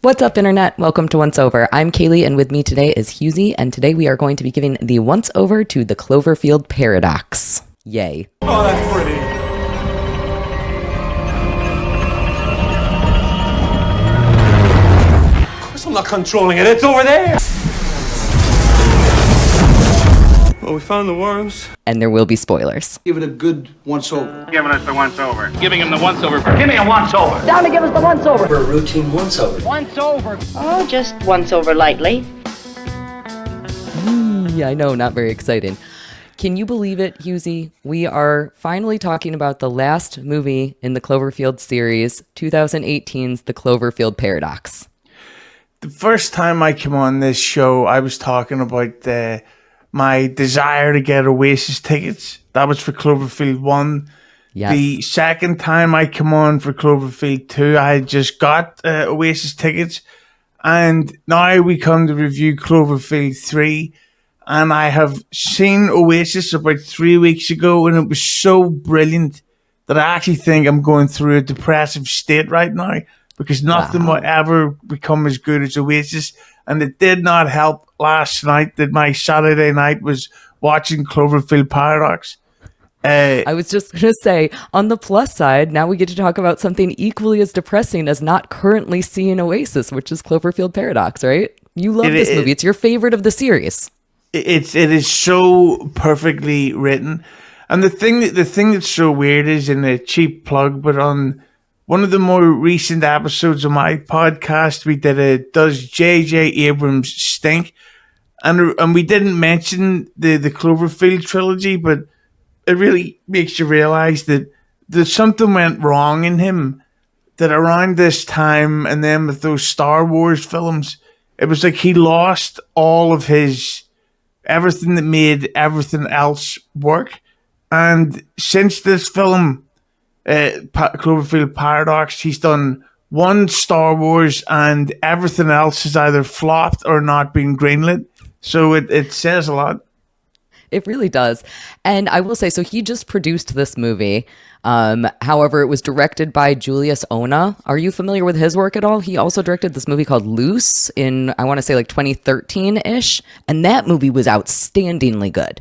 What's up, Internet? Welcome to Once Over. I'm Kaylee, and with me today is Hughezy, and today we are going to be giving the Once Over to the Cloverfield Paradox. Yay. Oh, that's pretty. Of course I'm not controlling it. It's over there. Well, we found the worms. And there will be spoilers. Give it a good once-over. Giving us the once-over. Giving him the once-over. Give me a once-over. Down to give us the once-over. For a routine once-over. Once-over. Oh, just once-over lightly. I know, not very exciting. Can you believe it, Hughezy? We are finally talking about the last movie in the Cloverfield series, 2018's The Cloverfield Paradox. The first time I came on this show, I was talking about my desire to get Oasis tickets. That was for Cloverfield 1. Yes. The second time I came on for Cloverfield 2, I had just got Oasis tickets. And now we come to review Cloverfield 3. And I have seen Oasis about 3 weeks ago, and it was so brilliant that I actually think I'm going through a depressive state right now, because nothing will ever become as good as Oasis. And it did not help last night that my Saturday night was watching Cloverfield Paradox. I was just going to say, on the plus side, now we get to talk about something equally as depressing as not currently seeing Oasis, which is Cloverfield Paradox, right? You love this movie. It's your favorite of the series. It is so perfectly written. And the thing that's so weird is, in a cheap plug, but on one of the more recent episodes of my podcast, we did a Does J.J. Abrams Stink? And we didn't mention the Cloverfield trilogy, but it really makes you realize that something went wrong in him. That around this time, and then with those Star Wars films, it was like he lost all of his everything that made everything else work. And since this film, Cloverfield Paradox, he's done one Star Wars, and everything else has either flopped or not been greenlit. So it says a lot. It really does. And I will say, so he just produced this movie. However, it was directed by Julius Ona. Are you familiar with his work at all? He also directed this movie called Loose in, I want to say, like 2013-ish. And that movie was outstandingly good.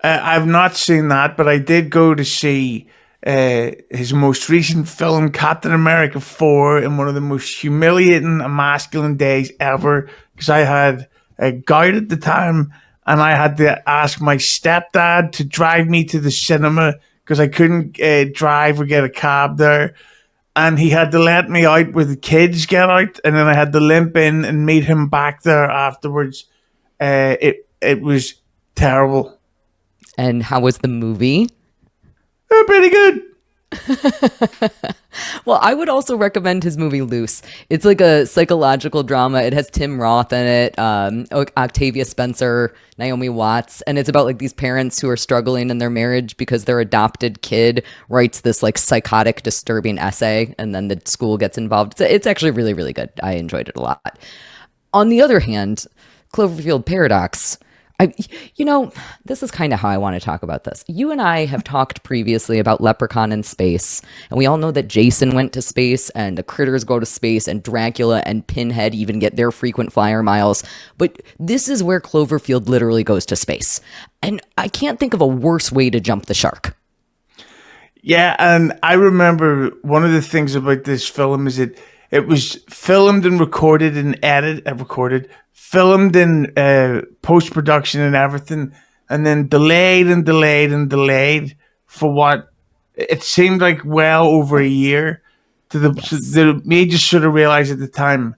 I've not seen that, but I did go to see his most recent film, Captain America 4, in one of the most humiliating and masculine days ever, because I had a gout at the time, and I had to ask my stepdad to drive me to the cinema because I couldn't drive or get a cab there. And he had to let me out where the kids get out, and then I had to limp in and meet him back there afterwards. It was terrible. And how was the movie? Pretty good. Well, I would also recommend his movie Loose. It's like a psychological drama. It has Tim Roth in it, Octavia Spencer, Naomi Watts, and it's about like these parents who are struggling in their marriage because their adopted kid writes this like psychotic, disturbing essay, and then the school gets involved. It's actually really, really good. I enjoyed it a lot. On the other hand, Cloverfield Paradox, this is kind of how I want to talk about this. You and I have talked previously about Leprechaun in space, and we all know that Jason went to space, and the critters go to space, and Dracula and Pinhead even get their frequent flyer miles. But this is where Cloverfield literally goes to space. And I can't think of a worse way to jump the shark. Yeah, and I remember one of the things about this film is it was filmed and recorded and filmed in post-production and everything, and then delayed for what it seemed like well over a year. That made you sort of realize at the time,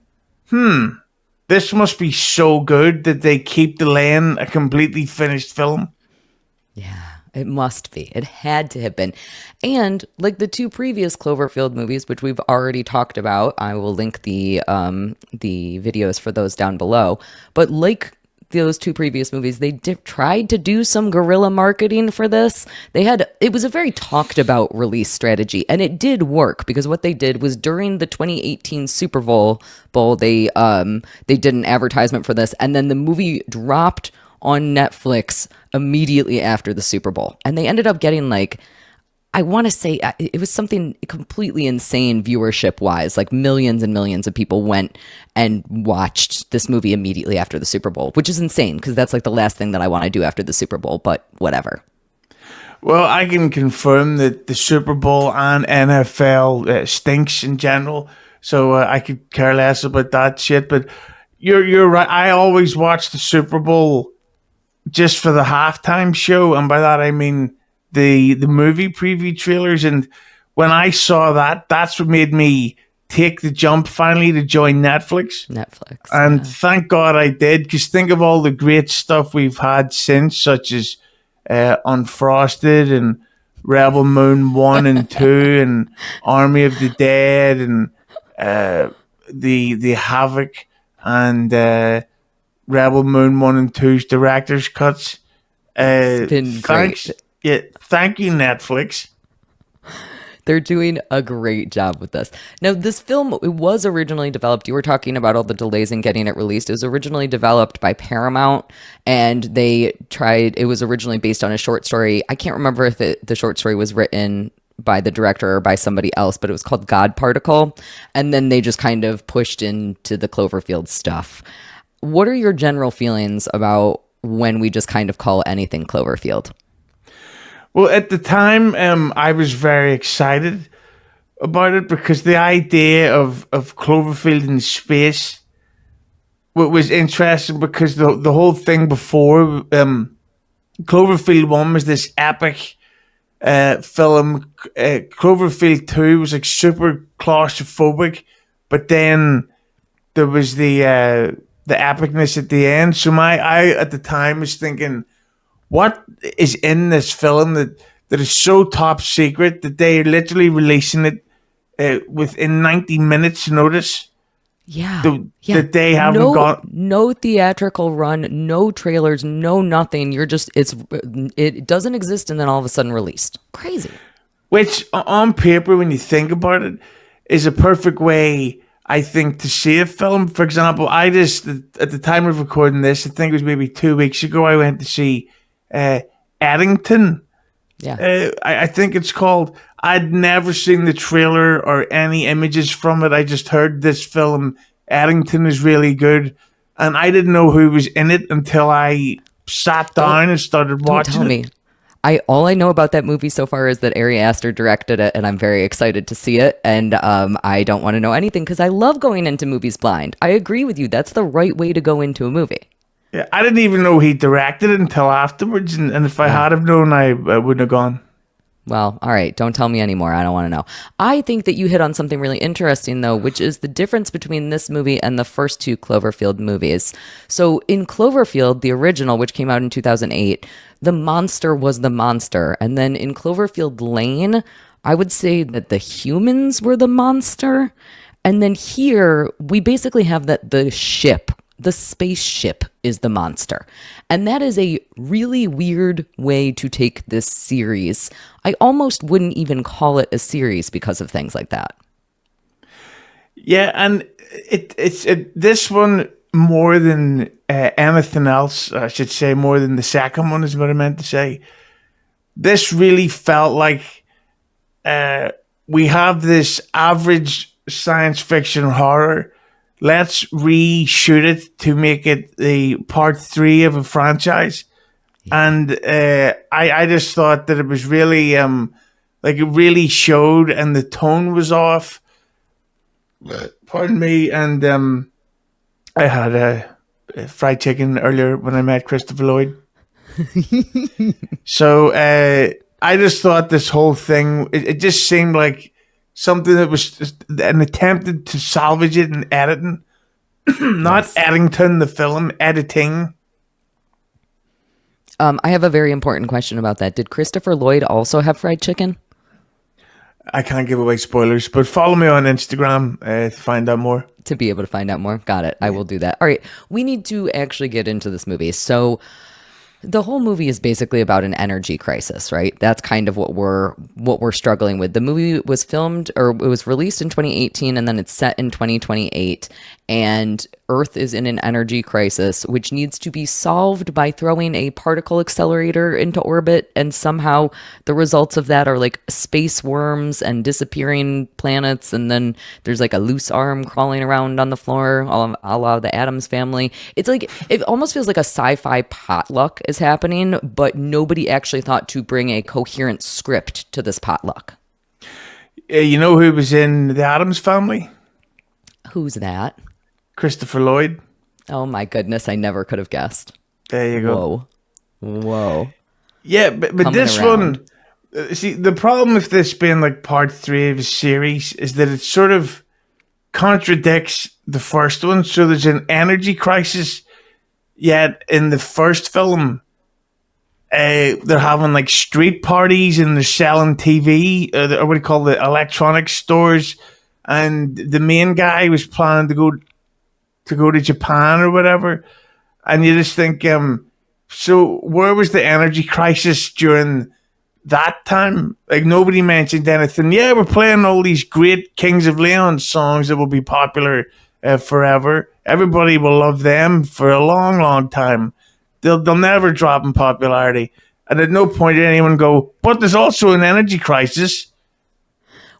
this must be so good that they keep delaying a completely finished film. Yeah. It must be. It had to have been. And like the two previous Cloverfield movies, which we've already talked about, I will link the videos for those down below. But like those two previous movies, they tried to do some guerrilla marketing for this. It was a very talked about release strategy, and it did work, because what they did was during the 2018 Super Bowl, they did an advertisement for this, and then the movie dropped on Netflix immediately after the Super Bowl. And they ended up getting like, I want to say it was something completely insane viewership wise. Like millions and millions of people went and watched this movie immediately after the Super Bowl, which is insane because that's like the last thing that I want to do after the Super Bowl, but whatever. Well, I can confirm that the Super Bowl and NFL stinks in general, so I could care less about that shit. But you're right. I always watch the Super Bowl just for the halftime show, and by that I mean the movie preview trailers. And when I saw that, that's what made me take the jump finally to join Netflix. And thank God I did, because think of all the great stuff we've had since, such as Unfrosted and Rebel Moon 1 and 2 and Army of the Dead and the Havoc and Rebel Moon 1 and 2's director's cuts. It's been great. Yeah, thank you, Netflix. They're doing a great job with this. Now, this film, it was originally developed. You were talking about all the delays in getting it released. It was originally developed by Paramount, and it was originally based on a short story. I can't remember if the short story was written by the director or by somebody else, but it was called God Particle. And then they just kind of pushed into the Cloverfield stuff. What are your general feelings about when we just kind of call anything Cloverfield? Well, at the time, I was very excited about it because the idea of Cloverfield in space was interesting, because the whole thing before Cloverfield 1 was this epic film. Cloverfield 2 was like super claustrophobic, but then there was the epicness at the end. So I at the time was thinking, what is in this film that is so top secret that they're literally releasing it within 90 minutes notice? Yeah. That they haven't got no theatrical run, no trailers, no nothing. It doesn't exist, and then all of a sudden released. Crazy. Which on paper, when you think about it, is a perfect way, I think, to see a film. For example, at the time of recording this, I think it was maybe 2 weeks ago, I went to see Eddington. Yeah. I think it's called. I'd never seen the trailer or any images from it. I just heard this film, Eddington, is really good. And I didn't know who was in it until I sat down and started watching Don't tell it. me. All I know about that movie so far is that Ari Aster directed it, and I'm very excited to see it. And I don't want to know anything because I love going into movies blind. I agree with you. That's the right way to go into a movie. Yeah, I didn't even know he directed it until afterwards, and if I had have known, I wouldn't have gone. Well, all right, don't tell me anymore. I don't want to know. I think that you hit on something really interesting, though, which is the difference between this movie and the first two Cloverfield movies. So in Cloverfield, the original, which came out in 2008, the monster was the monster. And then in Cloverfield Lane, I would say that the humans were the monster. And then here, we basically have that the spaceship is the monster. And that is a really weird way to take this series. I almost wouldn't even call it a series because of things like that. Yeah, and it's this one, more than anything else, I should say, more than the second one is what I meant to say. This really felt like we have this average science fiction horror. Let's reshoot it to make it the part 3 of a franchise. Yeah. And I just thought that it was really, like it really showed, and the tone was off. Pardon me. And I had a fried chicken earlier when I met Christopher Lloyd. So I just thought this whole thing, it just seemed like something that was just an attempt to salvage it in editing. Not yes. Eddington, the film, editing. I have a very important question about that. Did Christopher Lloyd also have fried chicken? I can't give away spoilers, but follow me on Instagram to find out more. To be able to find out more? Got it. I will do that. All right. We need to actually get into this movie. So The whole movie is basically about an energy crisis, right? That's kind of what we're struggling with. The movie was filmed, or it was released in 2018, and then it's set in 2028, and Earth is in an energy crisis, which needs to be solved by throwing a particle accelerator into orbit, and somehow the results of that are like space worms and disappearing planets, and then there's like a loose arm crawling around on the floor, a la the Addams Family. It's like, it almost feels like a sci-fi potluck is happening, but nobody actually thought to bring a coherent script to this potluck. You know who was in the Addams Family? Who's that? Christopher Lloyd. Oh my goodness, I never could have guessed. There you go. Whoa. Yeah, but Coming this around. one, see, the problem with this being like part 3 of a series is that it sort of contradicts the first one. So there's an energy crisis, yet in the first film, they're having like street parties and they're selling TV, or what do you call the electronics stores, and the main guy was planning to go to Japan or whatever, and you just think, so where was the energy crisis during that time? Like, nobody mentioned anything. Yeah, we're playing all these great Kings of Leon songs that will be popular forever. Everybody will love them for a long, long time. They'll never drop in popularity. And at no point did anyone go, but there's also an energy crisis.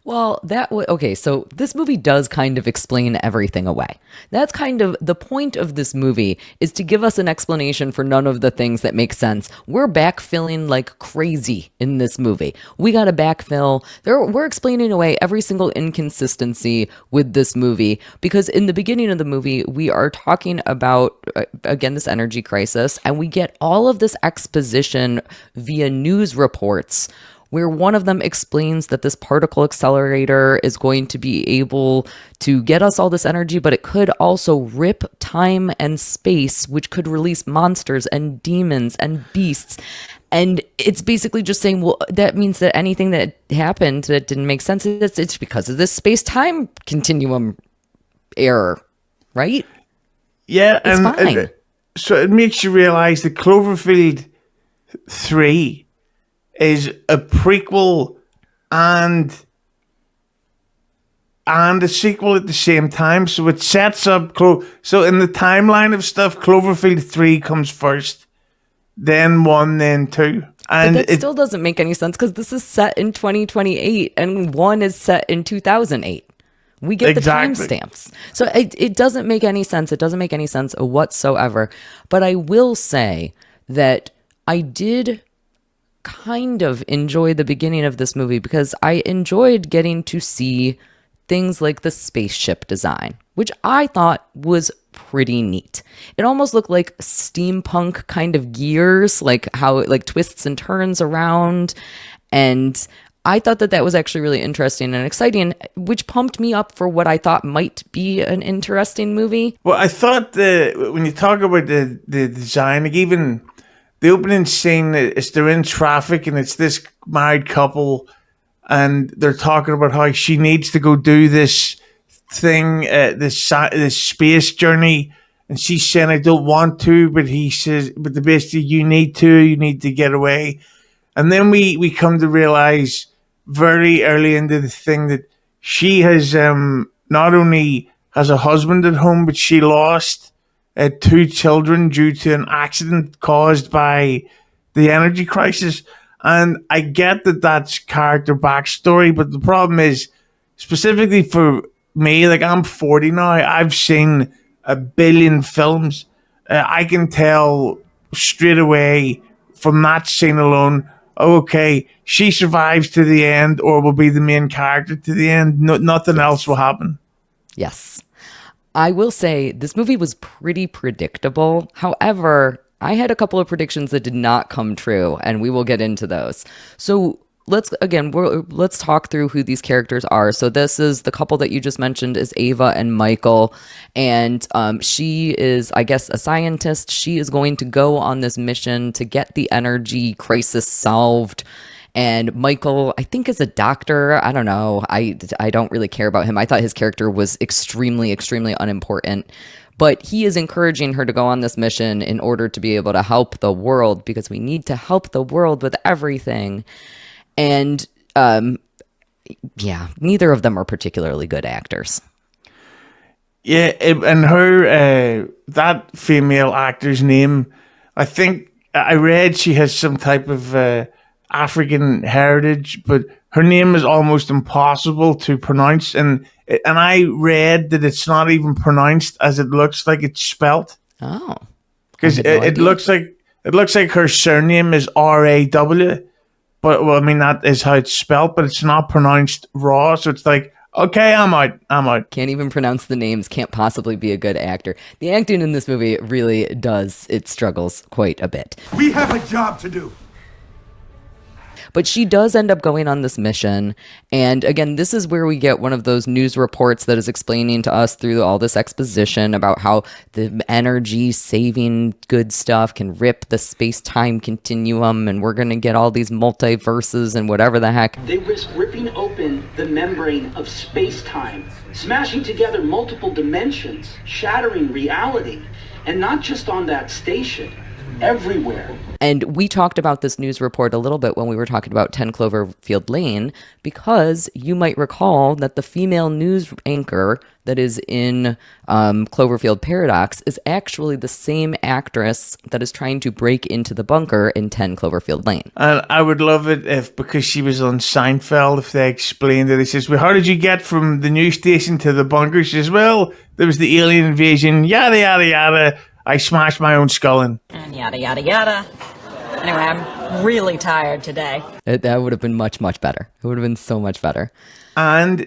Well, okay, so this movie does kind of explain everything away. That's kind of the point of this movie, is to give us an explanation for none of the things that make sense. We're backfilling like crazy in this movie. We got to backfill. We're explaining away every single inconsistency with this movie, because in the beginning of the movie, we are talking about, again, this energy crisis, and we get all of this exposition via news reports, where one of them explains that this particle accelerator is going to be able to get us all this energy, but it could also rip time and space, which could release monsters and demons and beasts. And it's basically just saying, well, that means that anything that happened that didn't make sense, it's because of this space-time continuum error, right? Yeah, It's fine. So it makes you realize that Cloverfield 3 is a prequel and a sequel at the same time. So it sets up so in the timeline of stuff, Cloverfield 3 comes first, then 1, then 2. And but that still doesn't make any sense, because this is set in 2028 and 1 is set in 2008. We get Exactly. the timestamps. So it doesn't make any sense. It doesn't make any sense whatsoever. But I will say that I did kind of enjoy the beginning of this movie, because I enjoyed getting to see things like the spaceship design, which I thought was pretty neat. It almost looked like steampunk kind of gears, like how it like twists and turns around. And I thought that was actually really interesting and exciting, which pumped me up for what I thought might be an interesting movie. Well, I thought when you talk about the design, like even the opening scene is they're in traffic and it's this married couple and they're talking about how she needs to go do this thing, this space journey, and she's saying, I don't want to, but he says, but the basically you need to get away. And then we come to realize very early into the thing that she has not only has a husband at home, but she lost 2 children due to an accident caused by the energy crisis. And I get that that's character backstory, but the problem is, specifically for me, like I'm 40 now, I've seen a billion films. I can tell straight away from that scene alone, okay, she survives to the end or will be the main character to the end. Nothing else will happen. Yes. I will say this movie was pretty predictable. However, I had a couple of predictions that did not come true, and we will get into those. So let's talk through who these characters are. So this is the couple that you just mentioned is Ava and Michael, and she is, I guess, a scientist. She is going to go on this mission to get the energy crisis solved. And Michael, I think, is a doctor. I don't know. I don't really care about him. I thought his character was extremely, extremely unimportant. But he is encouraging her to go on this mission in order to be able to help the world, because we need to help the world with everything. And yeah, neither of them are particularly good actors. Yeah, and her, that female actor's name, I think I read she has some type of African heritage, but her name is almost impossible to pronounce. And I read that it's not even pronounced as it looks like it's spelt. Oh, because it looks like her surname is RAW, but well, I mean that is how it's spelt, but it's not pronounced raw. So it's like, okay, I'm out. Can't even pronounce the names, can't possibly be a good actor. The acting in this movie really does, it struggles quite a bit. We have a job to do. But she does end up going on this mission. And again, this is where we get one of those news reports that is explaining to us through all this exposition about how the energy saving good stuff can rip the space-time continuum, and we're going to get all these multiverses and whatever the heck. They risk ripping open the membrane of space-time, smashing together multiple dimensions, shattering reality, and not just on that station, everywhere. And we talked about this news report a little bit when we were talking about 10 Cloverfield Lane, because you might recall that the female news anchor that is in Cloverfield Paradox is actually the same actress that is trying to break into the bunker in 10 Cloverfield Lane. And I would love it if, because she was on Seinfeld, if they explained it. He says, well, how did you get from the news station to the bunker? She says, well, there was the alien invasion, yada, yada, yada. I smashed my own skull in. And yada, yada, yada. Anyway, I'm really tired today. That would have been much, much better. It would have been so much better. And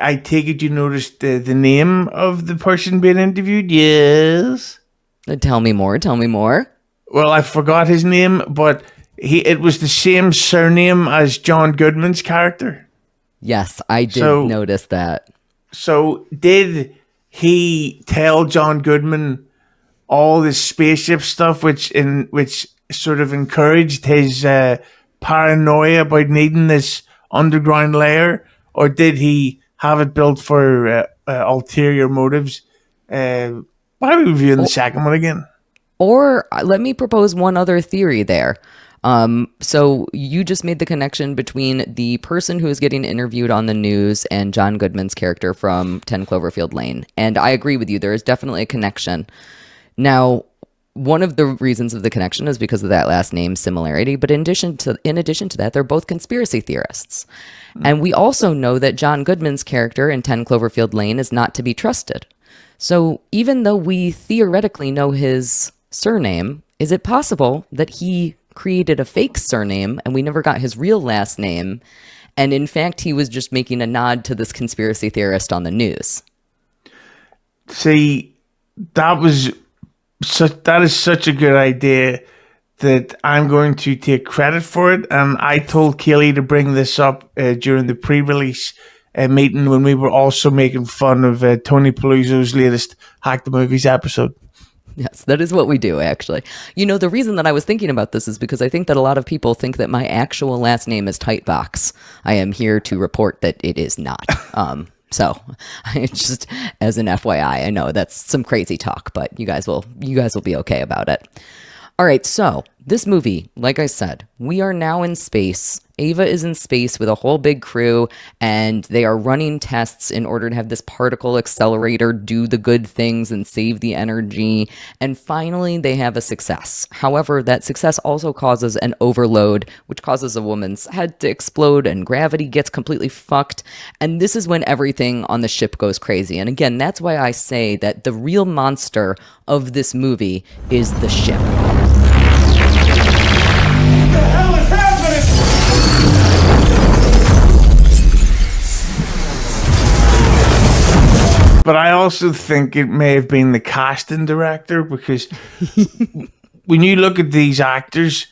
I take it you noticed the name of the person being interviewed? Yes. Tell me more. Well, I forgot his name, but it was the same surname as John Goodman's character. Yes, I did notice that. So did he tell John Goodman all this spaceship stuff, which sort of encouraged his paranoia about needing this underground layer, or did he have it built for ulterior motives? Why are we reviewing the second one again? Or let me propose one other theory there. So you just made the connection between the person who is getting interviewed on the news and John Goodman's character from 10 Cloverfield Lane. And I agree with you. There is definitely a connection. Now, one of the reasons of the connection is because of that last name similarity. But in addition to that, they're both conspiracy theorists. And we also know that John Goodman's character in 10 Cloverfield Lane is not to be trusted. So even though we theoretically know his surname, is it possible that he created a fake surname and we never got his real last name? And in fact, he was just making a nod to this conspiracy theorist on the news. See, that is such a good idea that I'm going to take credit for it. And I told Kaylee to bring this up during the pre-release meeting when we were also making fun of Tony Paluzzo's latest Hack the Movies episode. Yes, that is what we do, actually. You know, the reason that I was thinking about this is because I think that a lot of people think that my actual last name is Tightbox. I am here to report that it is not. So, just as an FYI, I know that's some crazy talk, but you guys will be okay about it. All right, so this movie, like I said, we are now in space. Ava is in space with a whole big crew, and they are running tests in order to have this particle accelerator do the good things and save the energy. And finally, they have a success. However, that success also causes an overload, which causes a woman's head to explode, and gravity gets completely fucked. And this is when everything on the ship goes crazy. And again, that's why I say that the real monster of this movie is the ship. But I also think it may have been the casting director, because when you look at these actors,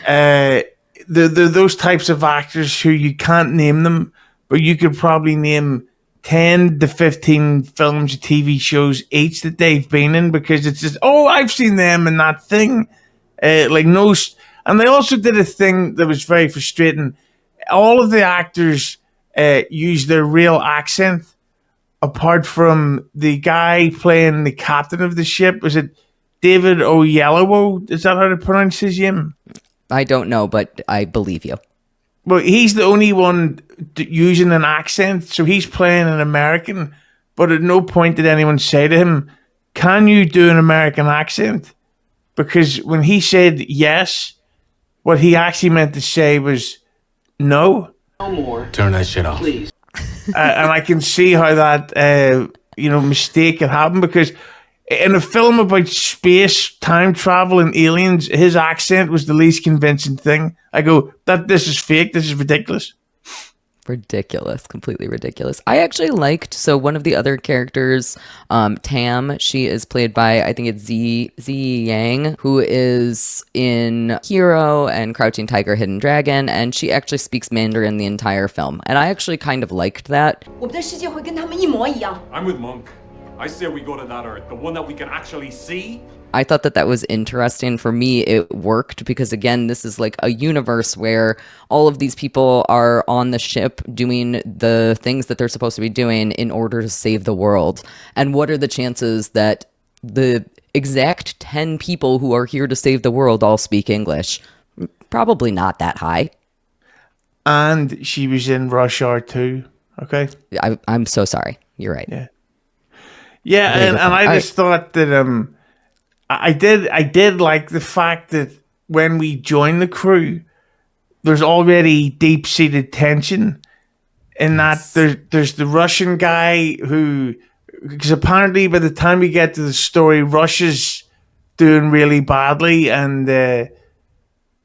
they're those types of actors who you can't name them, but you could probably name 10 to 15 films or TV shows each that they've been in, because it's just, oh, I've seen them in that thing. And they also did a thing that was very frustrating. all of the actors use their real accent, apart from the guy playing the captain of the ship. Was it David Oyelowo? Is that how to pronounce his name? I don't know, but I believe you. Well, he's the only one using an accent, so he's playing an American. But at no point did anyone say to him, "Can you do an American accent?" Because when he said yes, what he actually meant to say was no. No more. Turn that shit off. Please. And I can see how that mistake had happened, because in a film about space, time travel, and aliens, his accent was the least convincing thing. I go, this is fake. This is ridiculous. Ridiculous, completely ridiculous. I actually liked, so one of the other characters, Tam, she is played by, I think it's Z Yang, who is in Hero and Crouching Tiger, Hidden Dragon, and she actually speaks Mandarin the entire film. And I actually kind of liked that. I'm with Monk. I say we go to that Earth, the one that we can actually see. I thought that was interesting. For me, it worked because, again, this is like a universe where all of these people are on the ship doing the things that they're supposed to be doing in order to save the world. And what are the chances that the exact 10 people who are here to save the world all speak English? Probably not that high. And she was in Rush Hour 2. Okay. I'm so sorry. You're right. Yeah, and I just thought that I did like the fact that when we join the crew, there's already deep-seated tension in that there's the Russian guy who, because apparently by the time we get to the story, Russia's doing really badly, and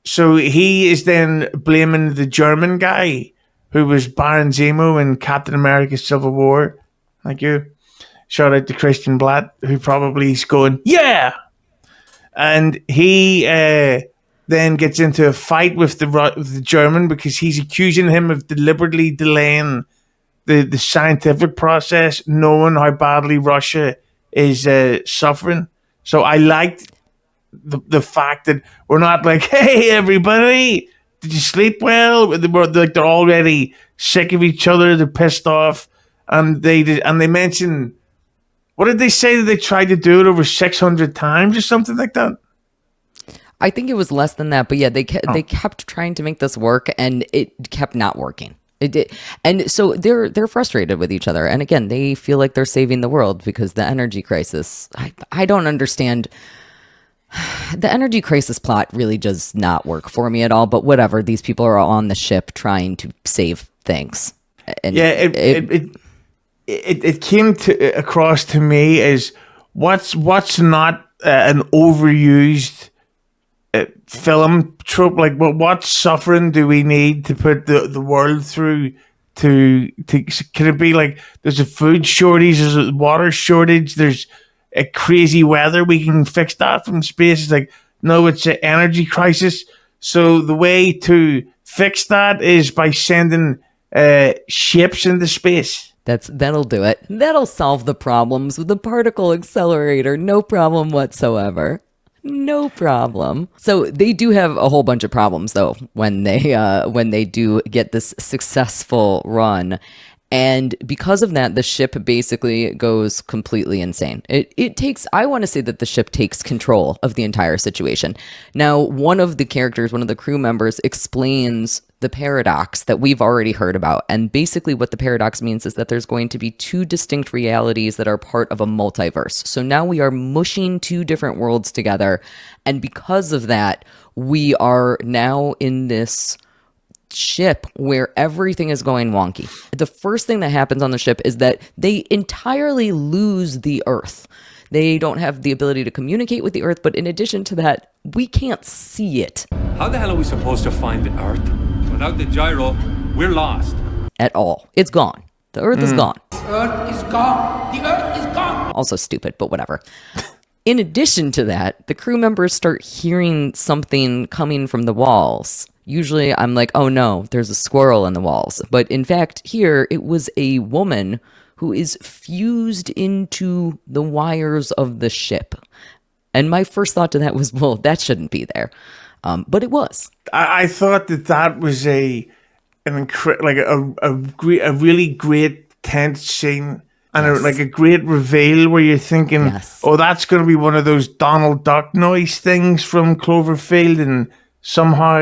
so he is then blaming the German guy who was Baron Zemo in Captain America Civil War. Thank you. Shout out to Christian Blatt, who probably is going, yeah! And he then gets into a fight with the German because he's accusing him of deliberately delaying the scientific process, knowing how badly Russia is suffering. So I liked the fact that we're not like, hey, everybody, did you sleep well? They're already sick of each other. They're pissed off. And they mention... What did they say that they tried to do it over 600 times or something like that? I think it was less than that, but yeah, they kept trying to make this work, and it kept not working. It did, and so they're frustrated with each other, and again, they feel like they're saving the world because the energy crisis. I don't understand. The energy crisis plot really does not work for me at all. But whatever, these people are on the ship trying to save things. And yeah, it came across to me as what's not an overused film trope. Like, what suffering do we need to put the world through? To can it be like there's a food shortage, there's a water shortage, there's a crazy weather? We can fix that from space. It's like, no, it's an energy crisis. So the way to fix that is by sending ships into space. That'll do it. That'll solve the problems with the particle accelerator. No problem whatsoever. No problem. So they do have a whole bunch of problems though when they do get this successful run. And because of that, the ship basically goes completely insane. I want to say that the ship takes control of the entire situation. Now, one of the crew members explains the paradox that we've already heard about. And basically what the paradox means is that there's going to be two distinct realities that are part of a multiverse. So now we are mushing two different worlds together. And because of that, we are now in this ship where everything is going wonky. The first thing that happens on the ship is that they entirely lose the Earth. They don't have the ability to communicate with the Earth, but in addition to that, we can't see it. How the hell are we supposed to find the Earth? Without the gyro, we're lost. At all. It's gone. The Earth is gone. Earth is gone. The Earth is gone. Also stupid, but whatever. In addition to that, the crew members start hearing something coming from the walls. Usually I'm like, oh no, there's a squirrel in the walls. But in fact, here it was a woman who is fused into the wires of the ship. And my first thought to that was, well, that shouldn't be there. But it was. I thought that was a a really great tense scene and Yes. a great reveal where you're thinking, Yes. oh, that's going to be one of those Donald Duck noise things from Cloverfield, and somehow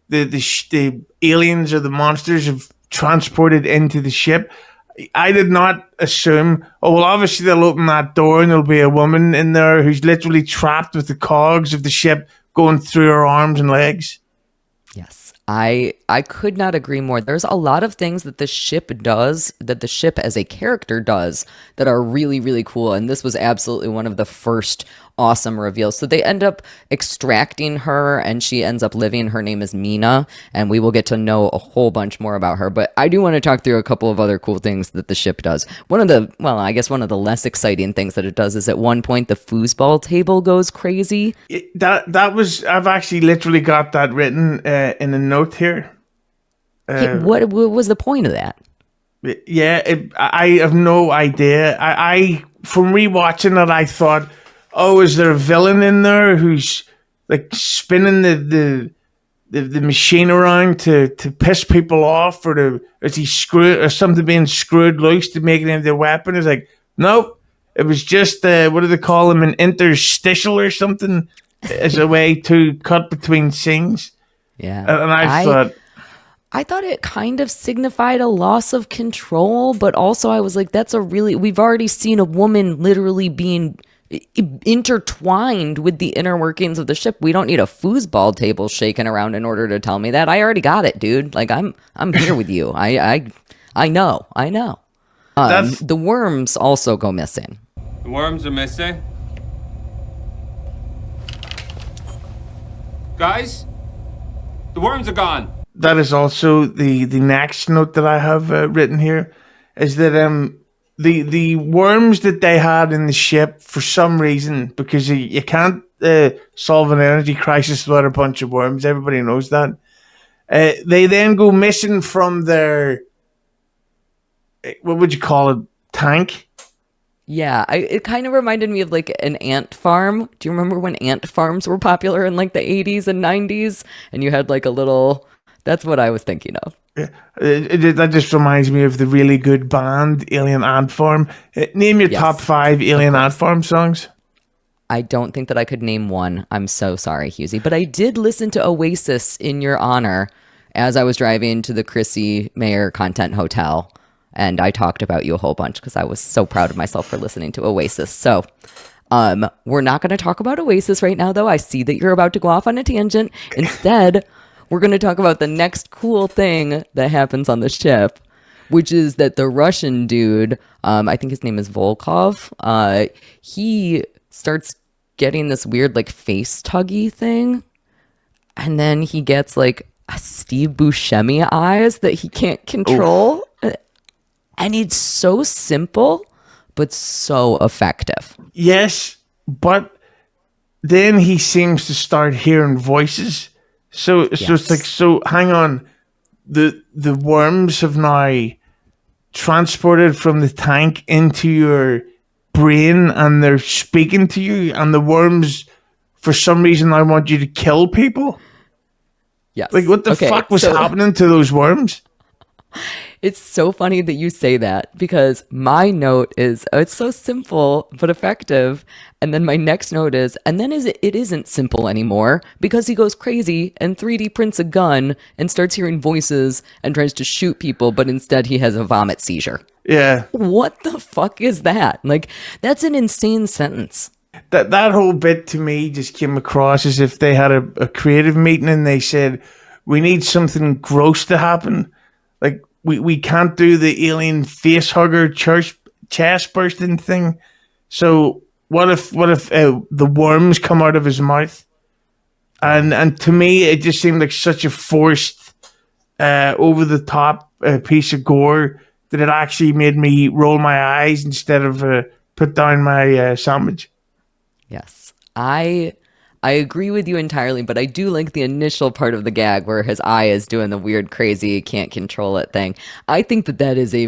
the aliens or the monsters have transported into the ship. I did not assume, oh, well, obviously they'll open that door and there'll be a woman in there who's literally trapped with the cogs of the ship going through her arms and legs. Yes, I could not agree more. There's a lot of things that the ship does, that the ship as a character does, that are really, really cool. And this was absolutely one of the first awesome reveals. So they end up extracting her and she ends up living. Her name is Mina, and we will get to know a whole bunch more about her. But I do want to talk through a couple of other cool things that the ship does. One of the less exciting things that it does is at one point the foosball table goes crazy. I've actually literally got that written in a note here. What was the point of that? Yeah, I have no idea. I from rewatching it, I thought, oh, is there a villain in there who's like spinning the machine around to piss people off, or is he screwed or something being screwed loose to make it into a weapon? It's like, nope, it was just what do they call them, an interstitial or something, as a way to cut between scenes. Yeah, and I thought it kind of signified a loss of control, but also I was like, we've already seen a woman literally being intertwined with the inner workings of the ship. We don't need a foosball table shaking around in order to tell me that. I already got it, dude. Like I'm here with you. I know. The worms also go missing. The worms are missing. Guys, the worms are gone. That is also the next note that I have written here, is that the worms that they had in the ship, for some reason, because you can't solve an energy crisis without a bunch of worms. Everybody knows that. They then go missing from their, what would you call it, tank? Yeah, it kind of reminded me of like an ant farm. Do you remember when ant farms were popular in like the 80s and 90s? And you had like a little... That's what I was thinking of. Yeah, that just reminds me of the really good band Alien Ant Farm. Name your top 5 Alien Ant Farm songs. I don't think that I could name one. I'm so sorry, Hughezy. But I did listen to Oasis in your honor as I was driving to the Chrissy Mayer Content Hotel. And I talked about you a whole bunch because I was so proud of myself for listening to Oasis. So we're not going to talk about Oasis right now, though. I see that you're about to go off on a tangent. Instead... we're going to talk about the next cool thing that happens on the ship, which is that the Russian dude, I think his name is Volkov, he starts getting this weird like face tuggy thing. And then he gets like a Steve Buscemi eyes that he can't control. Oof. And it's so simple, but so effective. Yes, but then he seems to start hearing voices. So it's like, so hang on, the worms have now transported from the tank into your brain and they're speaking to you, and the worms, for some reason, I want you to kill people. Yes. Like, what the fuck was happening to those worms? It's so funny that you say that, because my note is, it's so simple but effective. And then my next note is, and then it isn't simple anymore, because he goes crazy and 3D prints a gun and starts hearing voices and tries to shoot people, but instead he has a vomit seizure. Yeah. What the fuck is that? Like, that's an insane sentence. That whole bit to me just came across as if they had a creative meeting and they said, we need something gross to happen. Like, we can't do the alien face hugger chest bursting thing. So what if the worms come out of his mouth? And to me, it just seemed like such a forced, over the top piece of gore that it actually made me roll my eyes instead of put down my sandwich. Yes, I I agree with you entirely, but I do like the initial part of the gag where his eye is doing the weird, crazy, can't control it thing. I think that is a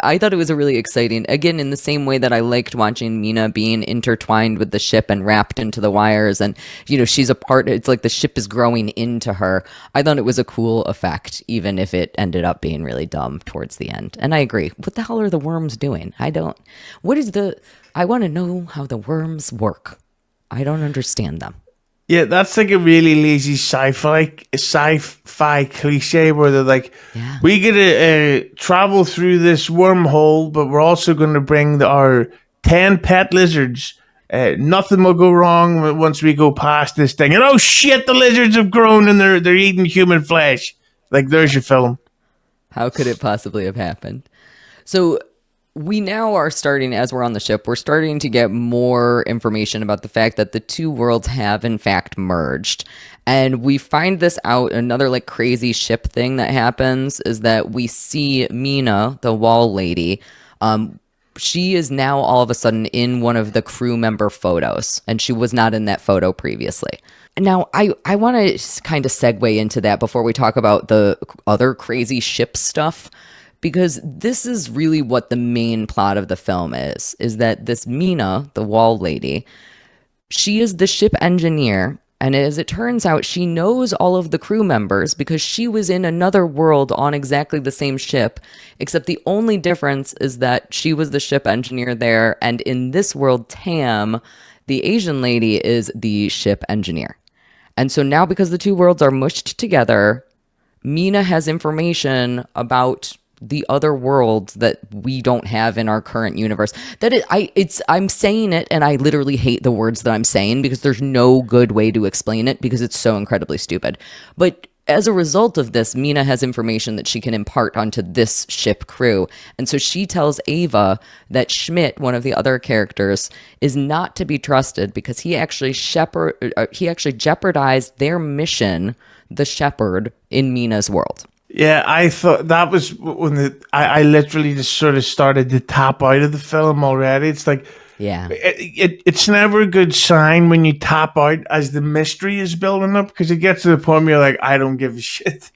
I thought it was a really exciting, again, in the same way that I liked watching Mina being intertwined with the ship and wrapped into the wires. And, she's a part, it's like the ship is growing into her. I thought it was a cool effect, even if it ended up being really dumb towards the end. And I agree. What the hell are the worms doing? I want to know how the worms work. I don't understand them. Yeah, that's like a really lazy sci-fi cliche where they're like, we get to travel through this wormhole, but we're also going to bring our 10 pet lizards. Nothing will go wrong once we go past this thing. And oh shit, the lizards have grown and they're eating human flesh. Like, there's your film. How could it possibly have happened? So we now are starting, as we're on the ship, we're starting to get more information about the fact that the two worlds have in fact merged. And we find this out, another like crazy ship thing that happens is that we see Mina, the wall lady, she is now all of a sudden in one of the crew member photos, and she was not in that photo previously. Now, I want to kind of segue into that before we talk about the other crazy ship stuff, because this is really what the main plot of the film is that this Mina, the wall lady, she is the ship engineer, and as it turns out, she knows all of the crew members because she was in another world on exactly the same ship, except the only difference is that she was the ship engineer there, and in this world, Tam, the Asian lady, is the ship engineer. And so now, because the two worlds are mushed together, Mina has information about the other world that we don't have in our current universe. I'm saying it, and I literally hate the words that I'm saying because there's no good way to explain it because it's so incredibly stupid. But as a result of this, Mina has information that she can impart onto this ship crew. And so she tells Ava that Schmidt, one of the other characters, is not to be trusted because he actually jeopardized their mission, the Shepherd, in Mina's world. Yeah, I thought that was when I literally just sort of started to tap out of the film already. It's like, it's never a good sign when you tap out as the mystery is building up because it gets to the point where you're like, I don't give a shit.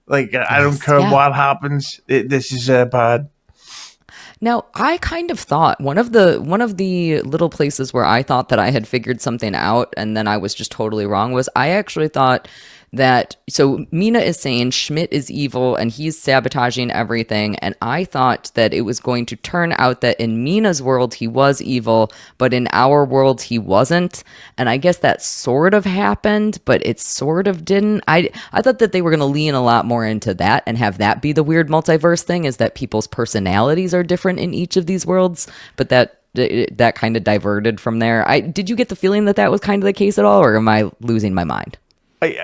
Like, I don't care what happens. This is bad. Now, I kind of thought one of the little places where I thought that I had figured something out and then I was just totally wrong was I actually thought that, so Mina is saying Schmidt is evil and he's sabotaging everything, and I thought that it was going to turn out that in Mina's world he was evil, but in our world he wasn't, and I guess that sort of happened, but it sort of didn't. I thought that they were going to lean a lot more into that and have that be the weird multiverse thing, is that people's personalities are different in each of these worlds, but that kind of diverted from there. Did you get the feeling that was kind of the case at all, or am I losing my mind?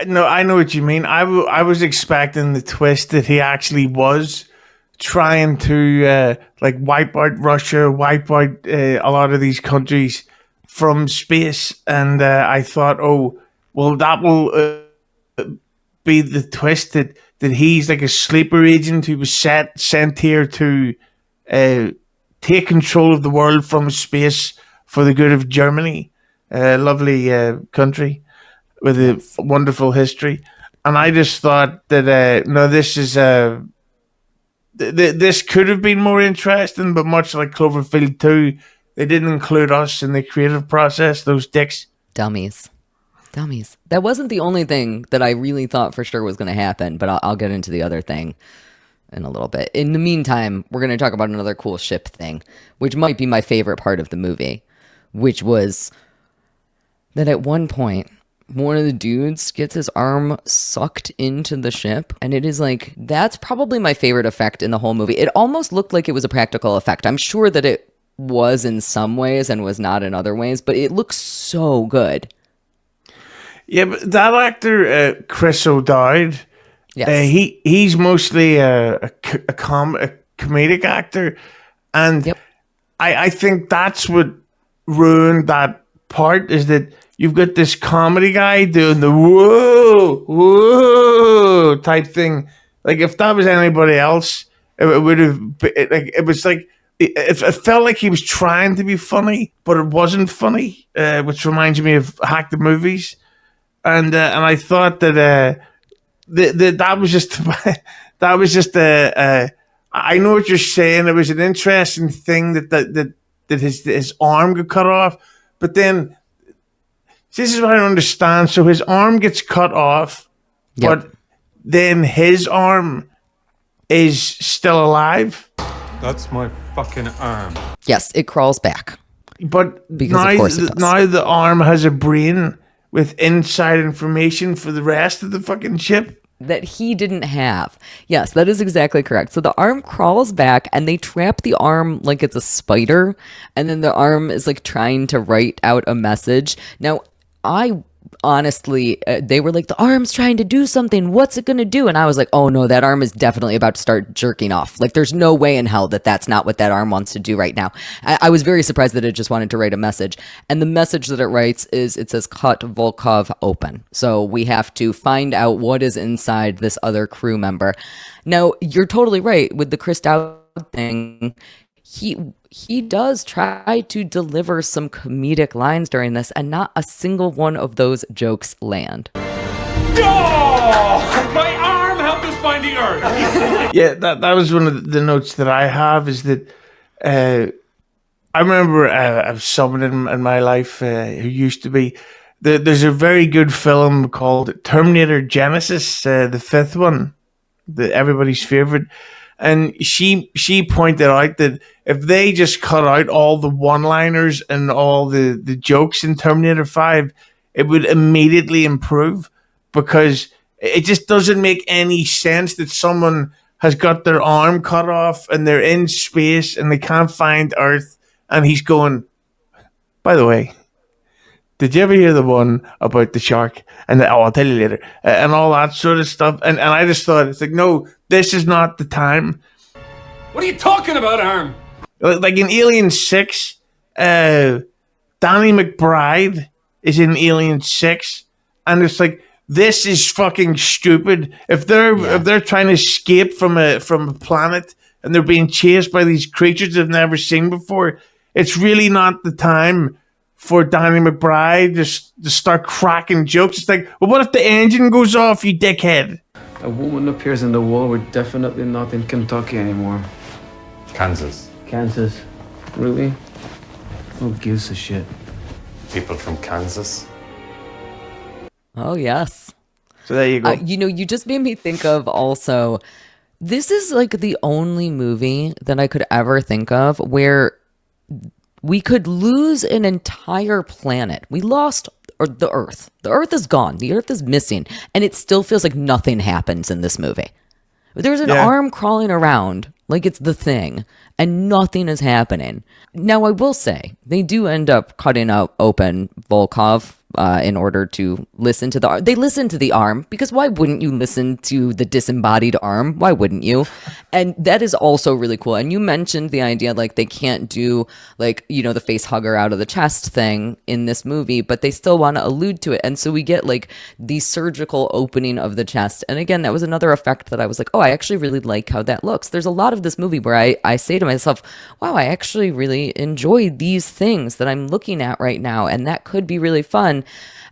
No, I know what you mean. I was expecting the twist that he actually was trying to like wipe out Russia, wipe out a lot of these countries from space, and I thought, oh, well, that will be the twist that he's like a sleeper agent who was sent here to take control of the world from space for the good of Germany, a lovely country with a wonderful history. And I just thought that no, this is this could have been more interesting, but much like Cloverfield 2, they didn't include us in the creative process. Those dicks. Dummies. That wasn't the only thing that I really thought for sure was going to happen, but I'll get into the other thing in a little bit. In the meantime, we're going to talk about another cool ship thing, which might be my favorite part of the movie, which was that at one point, one of the dudes gets his arm sucked into the ship, and it is like, that's probably my favorite effect in the whole movie. It almost looked like it was a practical effect. I'm sure that it was in some ways and was not in other ways, but it looks so good. Yeah, but that actor, Chris O'Dowd, he's mostly a comedic actor, and I think that's what ruined that part, is that you've got this comedy guy doing the whoa type thing. Like, if that was anybody else, it would have been, like, it was like it felt like he was trying to be funny, but it wasn't funny, which reminds me of Hack the Movies. And I thought that that was just that was just I know what you're saying. It was an interesting thing that his arm got cut off, but then this is what I don't understand. So his arm gets cut off, but then his arm is still alive. That's my fucking arm. Yes, it crawls back. But Because now, of course it does. now the arm has a brain with inside information for the rest of the fucking ship. That he didn't have. Yes, that is exactly correct. So the arm crawls back and they trap the arm like it's a spider. And then the arm is like trying to write out a message. Now, I honestly, they were like, the arm's trying to do something. What's it going to do? And I was like, oh no, that arm is definitely about to start jerking off. Like there's no way in hell that that's not what that arm wants to do right now. I was very surprised that it just wanted to write a message. And the message that it writes is, it says, cut Volkov open. So we have to find out what is inside this other crew member. Now, you're totally right with the Chris Dowd thing. He does try to deliver some comedic lines during this, and not a single one of those jokes land. Oh, my arm helped us find the Earth. Yeah, that was one of the notes that I have, is that I remember someone in my life who used to be, there's a very good film called Terminator Genesis, the fifth one, everybody's favorite. And she pointed out that if they just cut out all the one-liners and all the jokes in Terminator 5, it would immediately improve, because it just doesn't make any sense that someone has got their arm cut off and they're in space and they can't find Earth, and he's going, by the way, did you ever hear the one about the shark? And I'll tell you later. And all that sort of stuff. And I just thought, it's like, no, this is not the time. What are you talking about, arm? Like in Alien 6, Danny McBride is in Alien 6. And it's like, this is fucking stupid. If they're trying to escape from a planet and they're being chased by these creatures they've never seen before, it's really not the time for Danny McBride to start cracking jokes. It's like, well, what if the engine goes off, you dickhead? A woman appears in the wall. We're definitely not in Kentucky anymore. Kansas. Kansas? Really? Who gives a shit? People from Kansas. Oh, yes. So there you go. You just made me think of also, this is like the only movie that I could ever think of where we could lose an entire planet. We lost the Earth. The Earth is gone. The Earth is missing. And it still feels like nothing happens in this movie. There's an arm crawling around like it's the Thing, and nothing is happening. Now, I will say, they do end up cutting out open Volkov in order to listen to the arm. They listen to the arm, because why wouldn't you listen to the disembodied arm? Why wouldn't you? And that is also really cool. And you mentioned the idea, like, they can't do, like, the face hugger out of the chest thing in this movie, but they still want to allude to it. And so we get, like, the surgical opening of the chest. And again, that was another effect that I was like, oh, I actually really like how that looks. There's a lot of this movie where I say to myself, wow, I actually really enjoy these things that I'm looking at right now, and that could be really fun.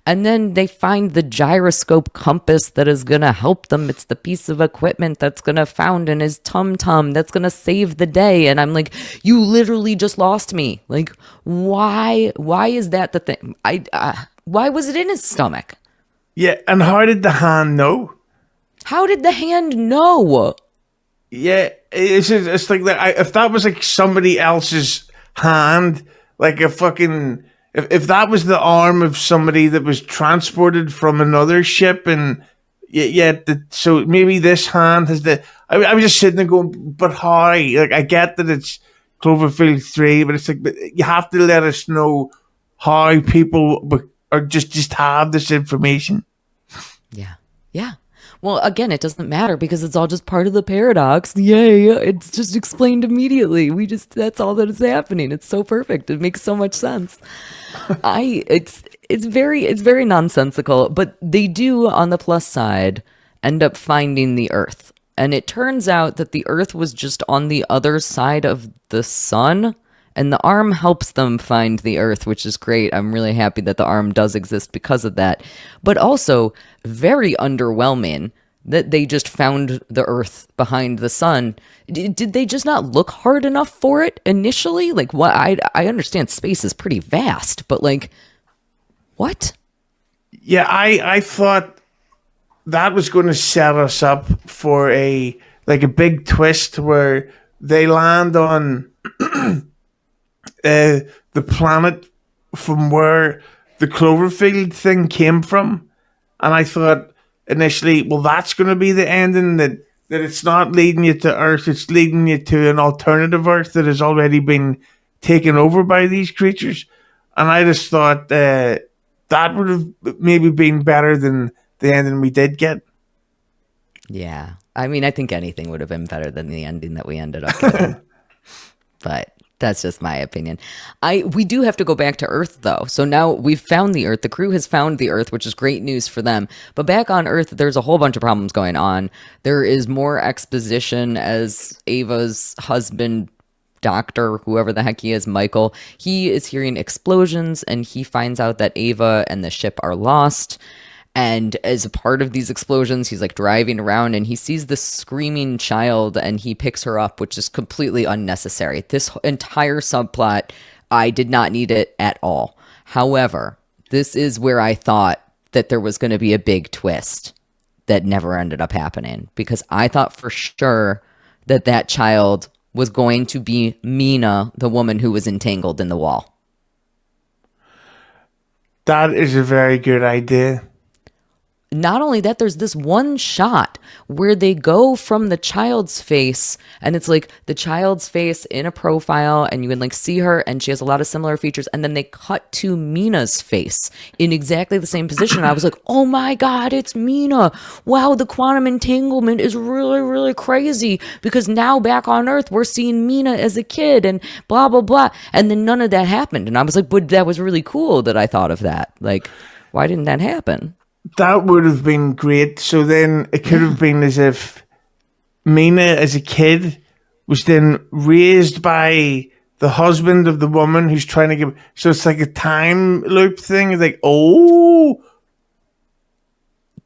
And then they find the gyroscope compass that is going to help them. It's the piece of equipment that's going to found in his tum-tum that's going to save the day. And I'm like, you literally just lost me. Like, why is that the thing? Why was it in his stomach? Yeah, and how did the hand know? How did the hand know? Yeah, it's like that. If that was like somebody else's hand, like a fucking... If that was the arm of somebody that was transported from another ship, and so maybe this hand has the... I was just sitting there going, but how? Like, I get that it's Cloverfield 3, but it's like, but you have to let us know how people are just have this information. Yeah. Well, again, it doesn't matter because it's all just part of the paradox. Yay, it's just explained immediately. That's all that is happening. It's so perfect. It makes so much sense. It's very nonsensical, but they do, on the plus side, end up finding the Earth. And it turns out that the Earth was just on the other side of the sun. And the arm helps them find the Earth, which is great. I'm really happy that the arm does exist because of that. But also very underwhelming that they just found the Earth behind the sun. Did they just not look hard enough for it initially? Like, what? I understand space is pretty vast, but like, what? Yeah, I thought that was going to set us up for a big twist where they land on the planet from where the Cloverfield thing came from, and I thought initially, well, that's going to be the ending, that it's not leading you to Earth, it's leading you to an alternative Earth that has already been taken over by these creatures, and I just thought that would have maybe been better than the ending we did get. Yeah, I mean, I think anything would have been better than the ending that we ended up getting. But that's just my opinion. We do have to go back to Earth, though. So now we've found the Earth. The crew has found the Earth, which is great news for them. But back on Earth, there's a whole bunch of problems going on. There is more exposition as Ava's husband, doctor, whoever the heck he is, Michael, he is hearing explosions, and he finds out that Ava and the ship are lost. And as a part of these explosions, he's like driving around and he sees this screaming child and he picks her up, which is completely unnecessary. This entire subplot, I did not need it at all. However, this is where I thought that there was going to be a big twist that never ended up happening, because I thought for sure that that child was going to be Mina, the woman who was entangled in the wall. That is a very good idea. Not only that, there's this one shot where they go from the child's face, and it's like the child's face in a profile, and you can like see her, and she has a lot of similar features, and then they cut to Mina's face in exactly the same position. And I was like, oh my God, it's Mina. Wow, the quantum entanglement is really, really crazy, because now back on Earth, we're seeing Mina as a kid and blah, blah, blah. And then none of that happened. And I was like, but that was really cool that I thought of that. Like, why didn't that happen? That would have been great. So then it could have been as if Mina as a kid was then raised by the husband of the woman who's trying to give. So it's like a time loop thing. It's like, oh,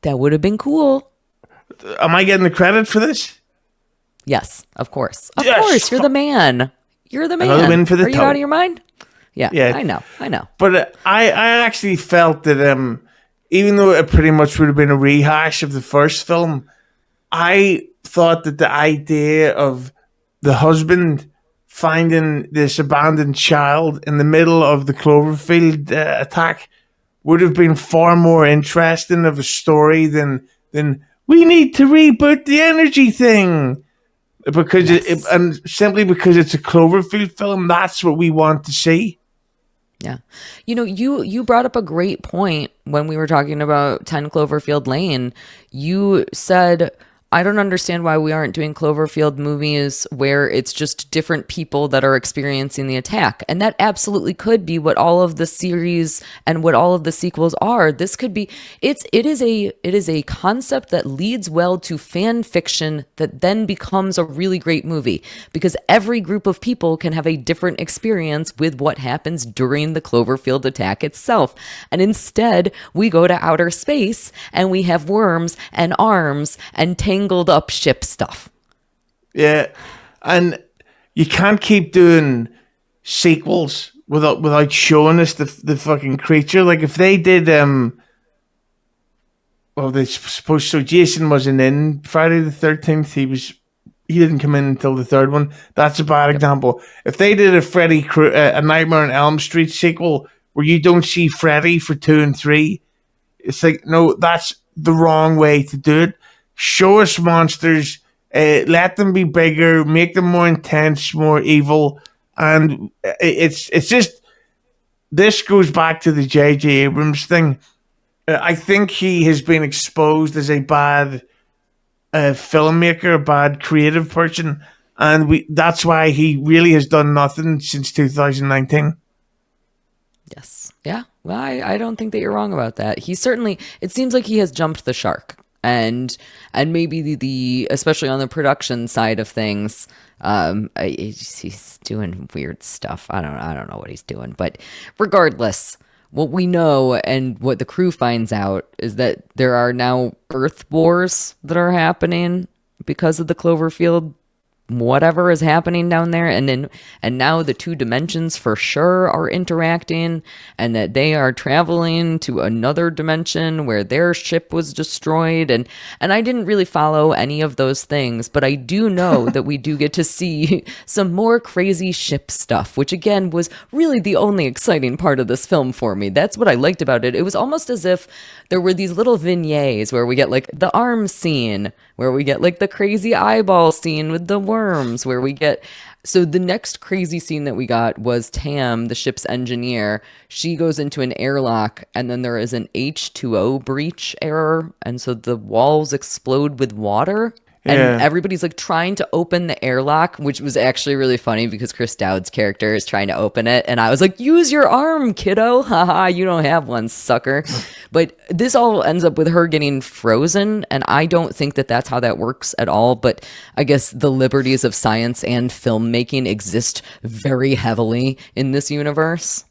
that would have been cool. Am I getting the credit for this? Yes, of course. Of course, you're the man. You're the man. Another win for the Are you out of your mind? Yeah, I know. But I actually felt that even though it pretty much would have been a rehash of the first film, I thought that the idea of the husband finding this abandoned child in the middle of the Cloverfield attack would have been far more interesting of a story than we need to reboot the energy thing. Because and simply because it's a Cloverfield film, that's what we want to see. Yeah. You know, you brought up a great point when we were talking about 10 Cloverfield Lane. You said, I don't understand why we aren't doing Cloverfield movies where it's just different people that are experiencing the attack. And that absolutely could be what all of the series and what all of the sequels are. This could be, it is a concept that leads well to fan fiction that then becomes a really great movie, because every group of people can have a different experience with what happens during the Cloverfield attack itself. And instead, we go to outer space and we have worms and arms and tangled up ship stuff. Yeah, and you can't keep doing sequels without showing us the fucking creature. Like if they did, they supposed so Jason wasn't in Friday the 13th. He didn't come in until the third one. That's a bad example. If they did a Nightmare on Elm Street sequel where you don't see Freddy for 2 and 3, it's like, no, that's the wrong way to do it. Show us monsters, let them be bigger, make them more intense, more evil, and it's just, this goes back to the J.J. Abrams thing. I think he has been exposed as a bad filmmaker, a bad creative person, and that's why he really has done nothing since 2019. Yes. Yeah. Well, I don't think that you're wrong about that. It seems like he has jumped the shark. and maybe the especially on the production side of things, he's doing weird stuff. I don't know what he's doing, but regardless, what we know and what the crew finds out is that there are now Earth wars that are happening because of the Cloverfield whatever is happening down there, and now the two dimensions for sure are interacting, and that they are traveling to another dimension where their ship was destroyed, and I didn't really follow any of those things, but I do know that we do get to see some more crazy ship stuff, which again was really the only exciting part of this film for me. That's what I liked about it. It was almost as if there were these little vignettes where we get like the arm scene, where we get like the crazy eyeball scene with the worms, where we get... So the next crazy scene that we got was Tam, the ship's engineer. She goes into an airlock, and then there is an H2O breach error, and so the walls explode with water. And everybody's like trying to open the airlock, which was actually really funny because Chris Dowd's character is trying to open it. And I was like, use your arm, kiddo. Haha, you don't have one, sucker. But this all ends up with her getting frozen. And I don't think that that's how that works at all. But I guess the liberties of science and filmmaking exist very heavily in this universe.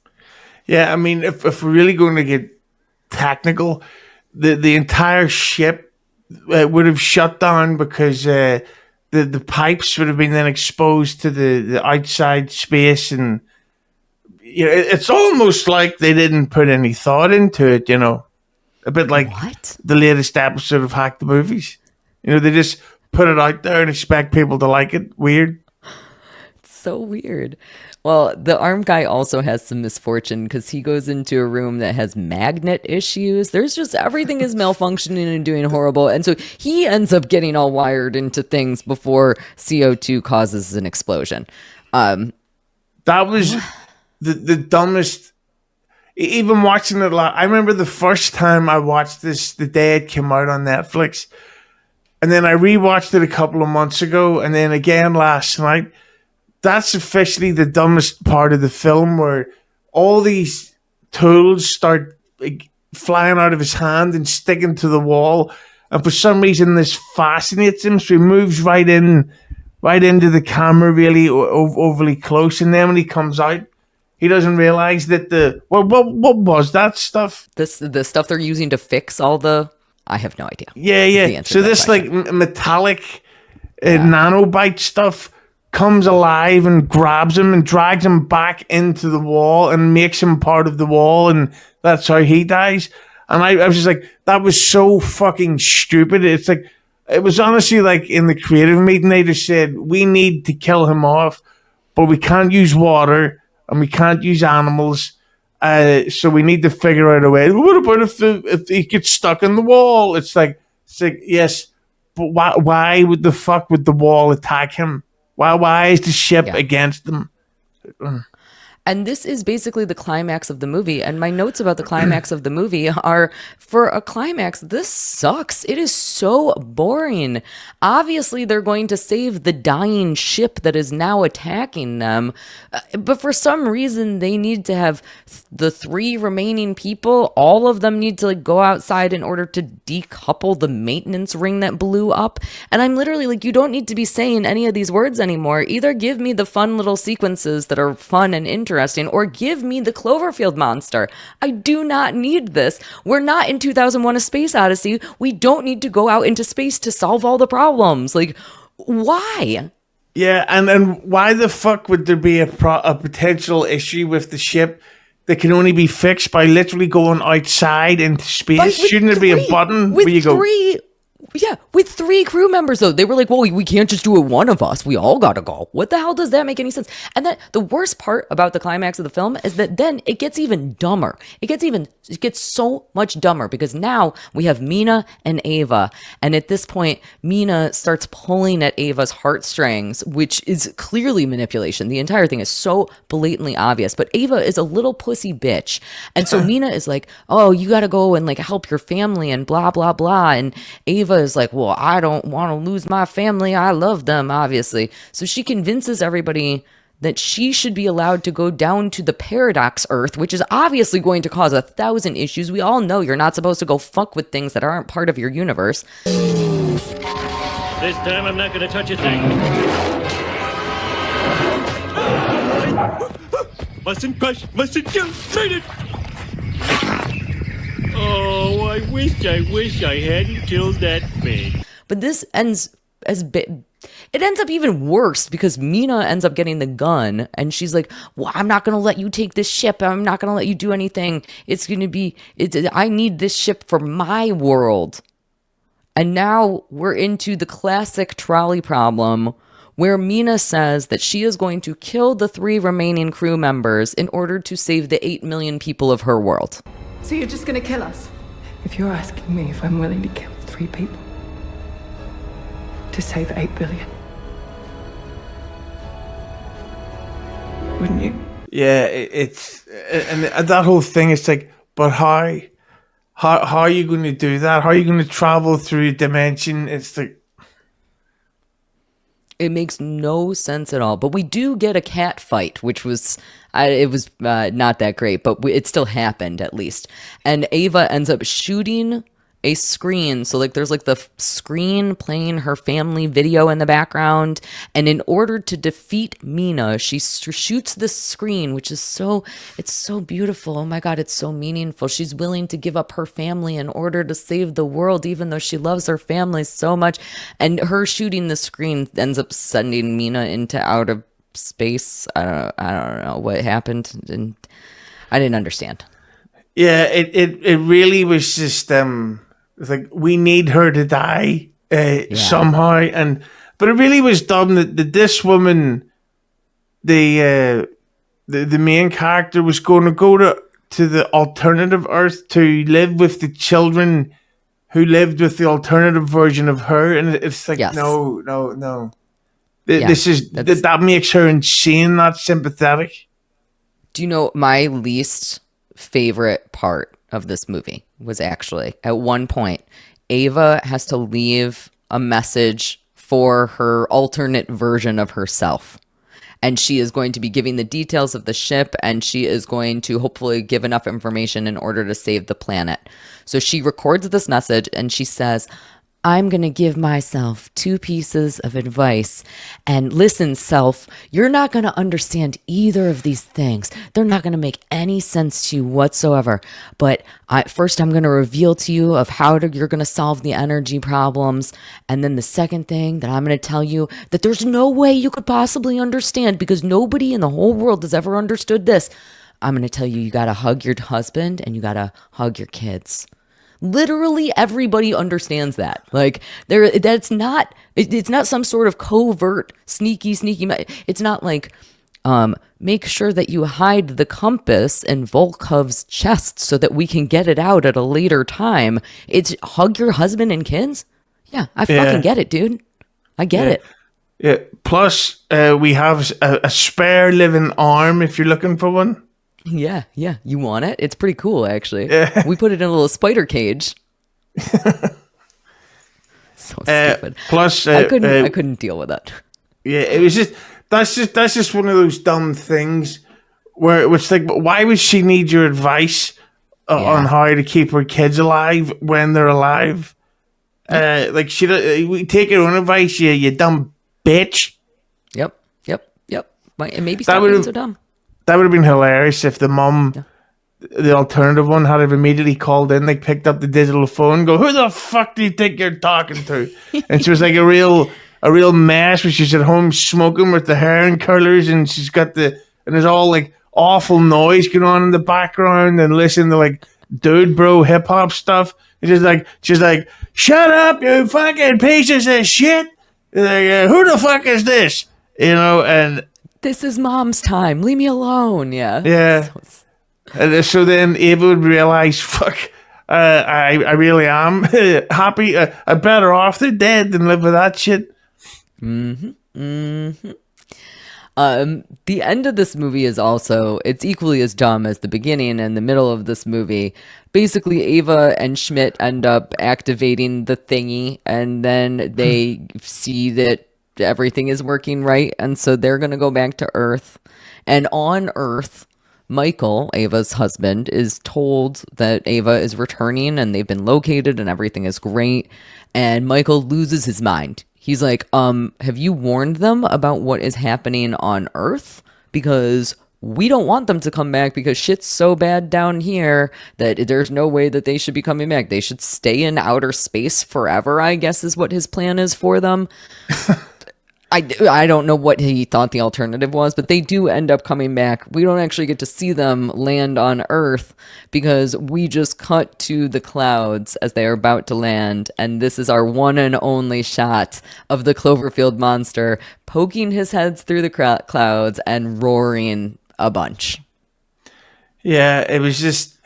Yeah, I mean, if we're really going to get technical, the entire ship would have shut down because the pipes would have been then exposed to the outside space, and you know, it's almost like they didn't put any thought into it. You know, a bit like the latest episode of Hack the Movies. You know, they just put it out there and expect people to like it. Weird. So weird. Well, the arm guy also has some misfortune because he goes into a room that has magnet issues. There's just everything is malfunctioning and doing horrible. And so he ends up getting all wired into things before CO2 causes an explosion. That was the dumbest. Even watching it, I remember the first time I watched this, the day it came out on Netflix. And then I rewatched it a couple of months ago, and then again last night. That's officially the dumbest part of the film, where all these tools start like, flying out of his hand and sticking to the wall. And for some reason, this fascinates him, so he moves right into the camera, really overly close. And then when he comes out, he doesn't realize that what was that stuff? The stuff they're using to fix all the... I have no idea. Yeah. So this question. Like metallic nanobite stuff comes alive and grabs him and drags him back into the wall and makes him part of the wall, and that's how he dies. And I was just like, that was so fucking stupid. It's like, it was honestly like in the creative meeting, they just said, we need to kill him off, but we can't use water and we can't use animals. So we need to figure out a way. What about if he gets stuck in the wall? It's like yes, but why would the wall attack him? Why is the ship against them? And this is basically the climax of the movie. And my notes about the climax of the movie are, for a climax, this sucks. It is so boring. Obviously, they're going to save the dying ship that is now attacking them. But for some reason, they need to have the three remaining people. All of them need to like go outside in order to decouple the maintenance ring that blew up. And I'm literally like, you don't need to be saying any of these words anymore. Either give me the fun little sequences that are fun and interesting, or give me the Cloverfield monster. I do not need this. We're not in 2001: A Space Odyssey. We don't need to go out into space to solve all the problems. Like, why? Yeah, and why the fuck would there be a potential issue with the ship that can only be fixed by literally going outside into space? Shouldn't there be a button where you go... Yeah, with three crew members, though. They were like, well, we can't just do it one of us. We all gotta go. What the hell does that make any sense? And then the worst part about the climax of the film is that then it gets even dumber. It gets so much dumber because now we have Mina and Ava. And at this point, Mina starts pulling at Ava's heartstrings, which is clearly manipulation. The entire thing is so blatantly obvious. But Ava is a little pussy bitch. And so Mina is like, oh, you gotta go and like help your family and blah, blah, blah. And Ava is like, well, I don't want to lose my family. I love them, obviously. So she convinces everybody that she should be allowed to go down to the Paradox Earth, which is obviously going to cause 1,000 issues. We all know you're not supposed to go fuck with things that aren't part of your universe. This time I'm not gonna touch a thing. Mustn't push, mustn't jump, made it! Oh, I wish I hadn't killed that pig. But this ends it ends up even worse because Mina ends up getting the gun and she's like, well, I'm not going to let you take this ship. I'm not going to let you do anything. I need this ship for my world. And now we're into the classic trolley problem where Mina says that she is going to kill the 3 remaining crew members in order to save the 8 million people of her world. So you're just gonna kill us? If you're asking me if I'm willing to kill 3 people to save 8 billion, wouldn't you? Yeah, it's and that whole thing is like, but how are you going to do that? How are you going to travel through a dimension? It's like, it makes no sense at all. But we do get a cat fight, which was not that great, but it still happened at least. And Ava ends up shooting a screen. So like there's like the screen playing her family video in the background. And in order to defeat Mina, she shoots the screen, which is it's so beautiful. Oh my God, it's so meaningful. She's willing to give up her family in order to save the world, even though she loves her family so much. And her shooting the screen ends up sending Mina into outer space. I don't know what happened. And I didn't understand. Yeah, it really was just it's like we need her to die somehow, but it really was dumb that this woman, the main character, was going to go to the alternative Earth to live with the children who lived with the alternative version of her, and it's like no. That makes her insane, not sympathetic. Do you know my least favorite part of this movie was actually at one point Ava has to leave a message for her alternate version of herself, and she is going to be giving the details of the ship, and she is going to hopefully give enough information in order to save the planet. So she records this message and she says, I'm going to give myself 2 pieces of advice. And listen, self, you're not going to understand either of these things. They're not going to make any sense to you whatsoever. But first, I'm going to reveal to you of how you're going to solve the energy problems. And then the second thing that I'm going to tell you that there's no way you could possibly understand because nobody in the whole world has ever understood this. I'm going to tell you, you got to hug your husband and you got to hug your kids. Literally everybody understands that. Like it's not some sort of covert sneaky. It's not like make sure that you hide the compass in Volkov's chest so that we can get it out at a later time. It's hug your husband and kids. Yeah, I fucking get it, dude. I get it. Yeah. Plus, we have a spare living arm if you're looking for one. Yeah. You want it? It's pretty cool, actually. Yeah. We put it in a little spider cage. So stupid. Plus, I couldn't deal with that. Yeah, it was that's just one of those dumb things where it was like, why would she need your advice on how to keep her kids alive when they're alive? Like we take her own advice, you dumb bitch. Yep. And maybe stop being so dumb. That would have been hilarious if the mom, the alternative one, had have immediately called in, like picked up the digital phone, go, who the fuck do you think you're talking to? And she was like a real mess where she's at home smoking with the hair in curlers, and she's got and there's all like awful noise going on in the background, and listening to like dude bro hip hop stuff. It's she's like, shut up, you fucking pieces of shit. Like, who the fuck is this? And this is mom's time. Leave me alone. Yeah. Yeah. So then Ava would realize, fuck, I really am happy. I'm better off they're dead than live with that shit. The end of this movie is it's equally as dumb as the beginning and the middle of this movie. Basically, Ava and Schmidt end up activating the thingy, and then they see that everything is working right. And so they're going to go back to Earth. And on Earth, Michael, Ava's husband, is told that Ava is returning and they've been located and everything is great. And Michael loses his mind. He's like, have you warned them about what is happening on Earth? Because we don't want them to come back because shit's so bad down here that there's no way that they should be coming back. They should stay in outer space forever, I guess is what his plan is for them. I don't know what he thought the alternative was, but they do end up coming back. We don't actually get to see them land on Earth because we just cut to the clouds as they are about to land. And this is our one and only shot of the Cloverfield monster poking his heads through the clouds and roaring a bunch. Yeah, it was just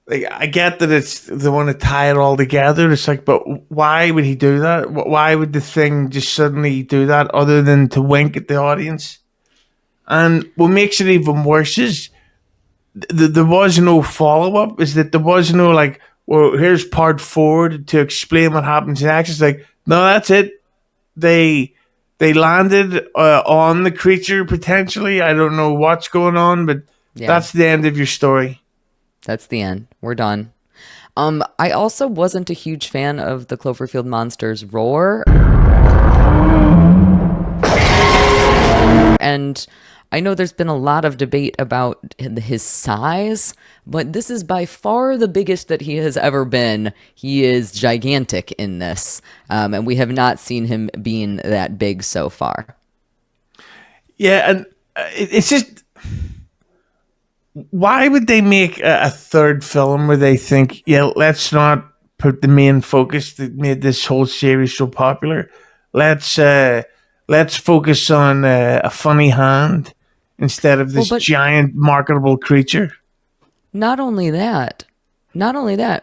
like, I get that it's they want to tie it all together. It's like, but why would he do that? Why would the thing just suddenly do that other than to wink at the audience? And what makes it even worse is there was no follow-up, is that there was no like, well, here's part 4 to explain what happens next. It's like, no, that's it. They landed on the creature, potentially. I don't know what's going on, but that's the end of your story. That's the end. We're done. I also wasn't a huge fan of the Cloverfield monster's roar. And I know there's been a lot of debate about his size, but this is by far the biggest that he has ever been. He is gigantic in this, and we have not seen him being that big so far. Yeah, and it's just, why would they make a third film where they think, yeah, let's not put the main focus that made this whole series so popular. Let's focus on a funny hand instead of this giant marketable creature. Not only that,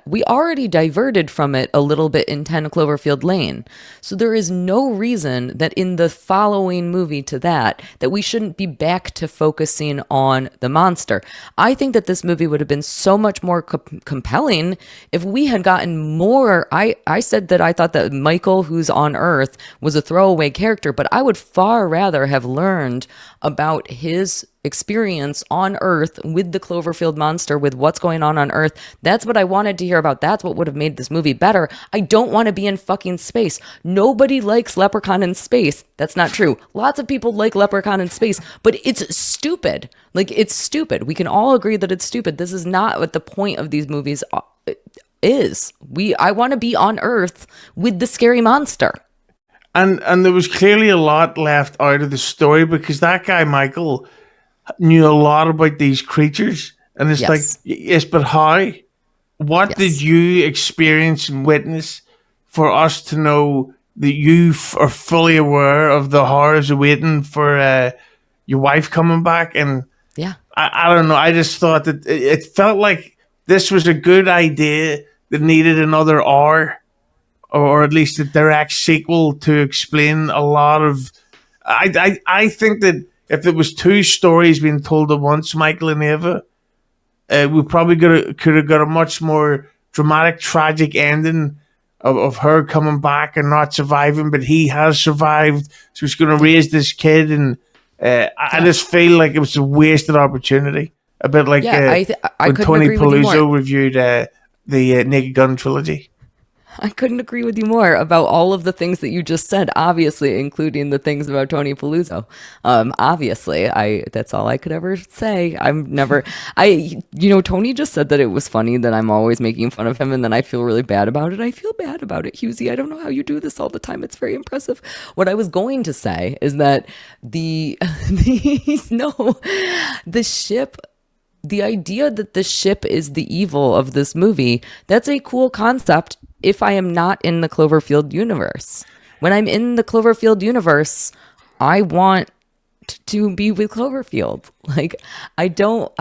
we already diverted from it a little bit in 10 Cloverfield Lane. So there is no reason that in the following movie to that we shouldn't be back to focusing on the monster. I think that this movie would have been so much more compelling if we had gotten more. I said that I thought that Michael, who's on Earth, was a throwaway character, but I would far rather have learned about his experience on Earth with the Cloverfield monster, with what's going on Earth. That's what I wanted to hear about. That's what would have made this movie better. I don't want to be in fucking space. Nobody likes Leprechaun in space. That's not true. Lots of people like Leprechaun in space, but it's stupid. Like, it's stupid. We can all agree that it's stupid. This is not what the point of these movies is. I want to be on Earth with the scary monster. And there was clearly a lot left out of the story because that guy, Michael, knew a lot about these creatures. And it's like, yes, but how? What did you experience and witness for us to know that you are fully aware of the horrors awaiting for your wife coming back? And I don't know. I just thought that it felt like this was a good idea that needed another hour, or at least a direct sequel to explain a lot of. I think that if it was 2 stories being told at once, Michael and Ava, we probably could have got a much more dramatic, tragic ending of her coming back and not surviving, but he has survived, so he's going to raise this kid, and I just feel like it was a wasted opportunity. A bit like when Tony Paluzzo reviewed the Naked Gun trilogy. I couldn't agree with you more about all of the things that you just said, obviously, including the things about Tony Paluzzo. Obviously, that's all I could ever say. Tony just said that it was funny that I'm always making fun of him, and then I feel really bad about it. I feel bad about it, Hughezy. I don't know how you do this all the time. It's very impressive. What I was going to say is that the ship... The idea that the ship is the evil of this movie, that's a cool concept if I am not in the Cloverfield universe. When I'm in the Cloverfield universe, I want to be with Cloverfield. Like, I don't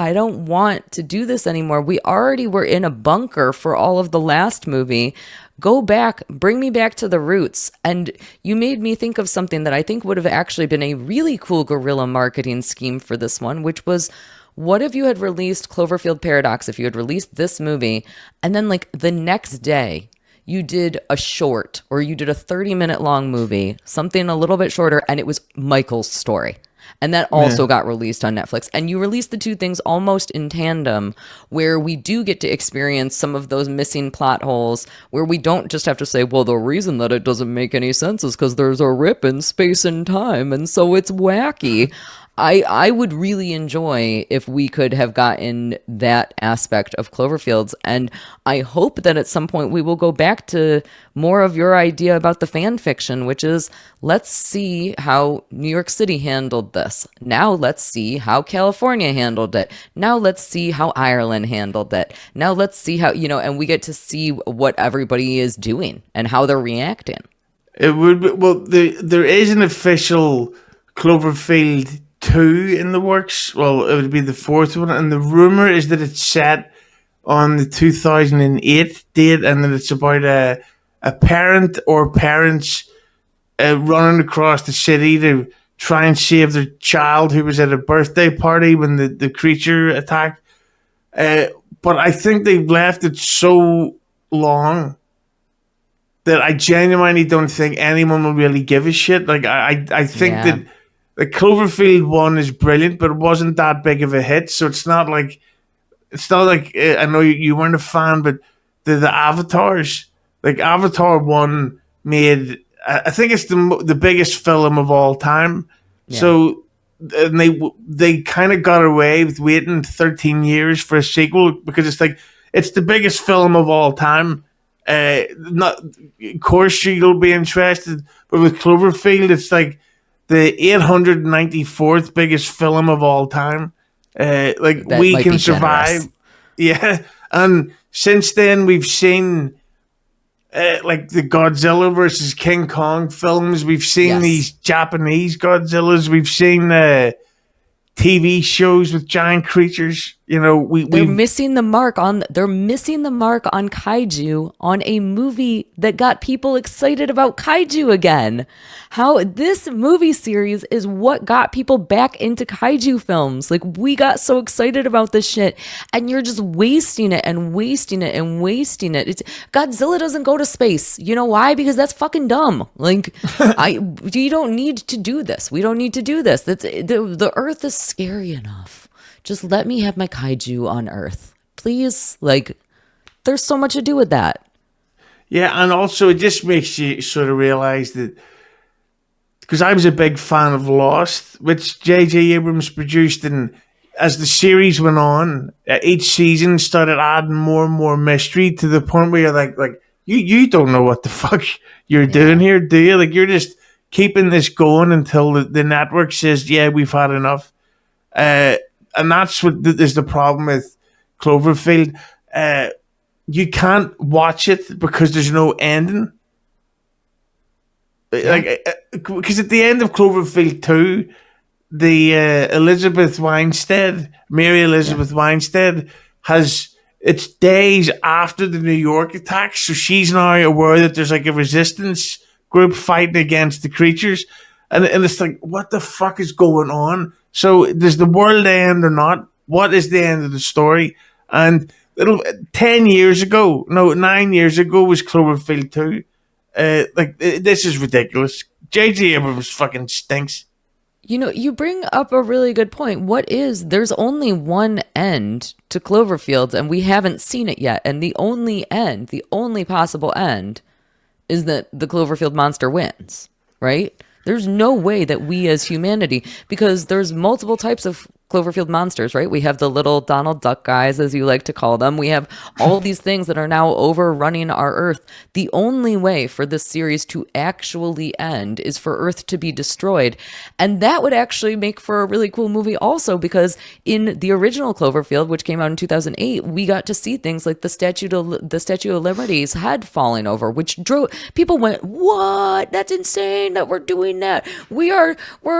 want to do this anymore. We already were in a bunker for all of the last movie. Go back, bring me back to the roots. And you made me think of something that I think would have actually been a really cool guerrilla marketing scheme for this one, which was, what if you had released Cloverfield Paradox, if you had released this movie, and then like the next day, you did a short or you did a 30-minute long movie, something a little bit shorter, and it was Michael's story. And that also got released on Netflix. And you released the two things almost in tandem, where we do get to experience some of those missing plot holes, where we don't just have to say, well, the reason that it doesn't make any sense is because there's a rip in space and time, and so it's wacky. I would really enjoy if we could have gotten that aspect of Cloverfield's, and I hope that at some point we will go back to more of your idea about the fan fiction, which is, let's see how New York City handled this. Now let's see how California handled it. Now let's see how Ireland handled it. Now let's see how, and we get to see what everybody is doing and how they're reacting. It would be, well, there is an official Cloverfield 2 in the works. Well, it would be the fourth one, and the rumor is that it's set on the 2008 date, and that it's about a parent or parents running across the city to try and save their child who was at a birthday party when the creature attacked. But I think they've left it so long that I genuinely don't think anyone will really give a shit. Like, I think that the Cloverfield 1 is brilliant, but it wasn't that big of a hit, so it's not like I know you weren't a fan, but the Avatars, like Avatar 1 made, I think it's the biggest film of all time. Yeah. So and they kind of got away with waiting 13 years for a sequel, because it's like, it's the biggest film of all time. Not, of course you'll be interested, but with Cloverfield, it's like the 894th biggest film of all time. Like, We Can Survive. Yeah. And since then, we've seen like the Godzilla versus King Kong films. We've seen these Japanese Godzillas. We've seen TV shows with giant creatures. They're missing the mark on kaiju on a movie that got people excited about kaiju again. How this movie series is what got people back into kaiju films. Like, we got so excited about this shit, and you're just wasting it and wasting it and wasting it. Godzilla doesn't go to space. You know why? Because that's fucking dumb. Like, you don't need to do this. We don't need to do this. The Earth is scary enough. Just let me have my kaiju on Earth, please. Like, there's so much to do with that. Yeah, and also it just makes you sort of realize that, because I was a big fan of Lost, which J.J. Abrams produced, and as the series went on, each season started adding more and more mystery, to the point where you're like you don't know what the fuck you're doing here, do you? Like, you're just keeping this going until the network says, yeah, we've had enough. And that's what is the problem with Cloverfield. You can't watch it because there's no ending. Yeah. Like, because at the end of Cloverfield 2, the Mary Elizabeth Winstead, it's days after the New York attack, so she's now aware that there's like a resistance group fighting against the creatures, and it's like, what the fuck is going on? So does the world end or not? What is the end of the story? And 9 years ago was Cloverfield 2. This is ridiculous. J.J. Abrams fucking stinks. You bring up a really good point. There's only one end to Cloverfield, and we haven't seen it yet. And the only possible end, is that the Cloverfield monster wins, right? There's no way that we as humanity, because there's multiple types of Cloverfield monsters, right? We have the little Donald Duck guys, as you like to call them. We have all these things that are now overrunning our Earth. The only way for this series to actually end is for Earth to be destroyed. And that would actually make for a really cool movie also, because in the original Cloverfield, which came out in 2008, we got to see things like the Statue of Liberty's head falling over, which people went, what? That's insane that we're doing that. We're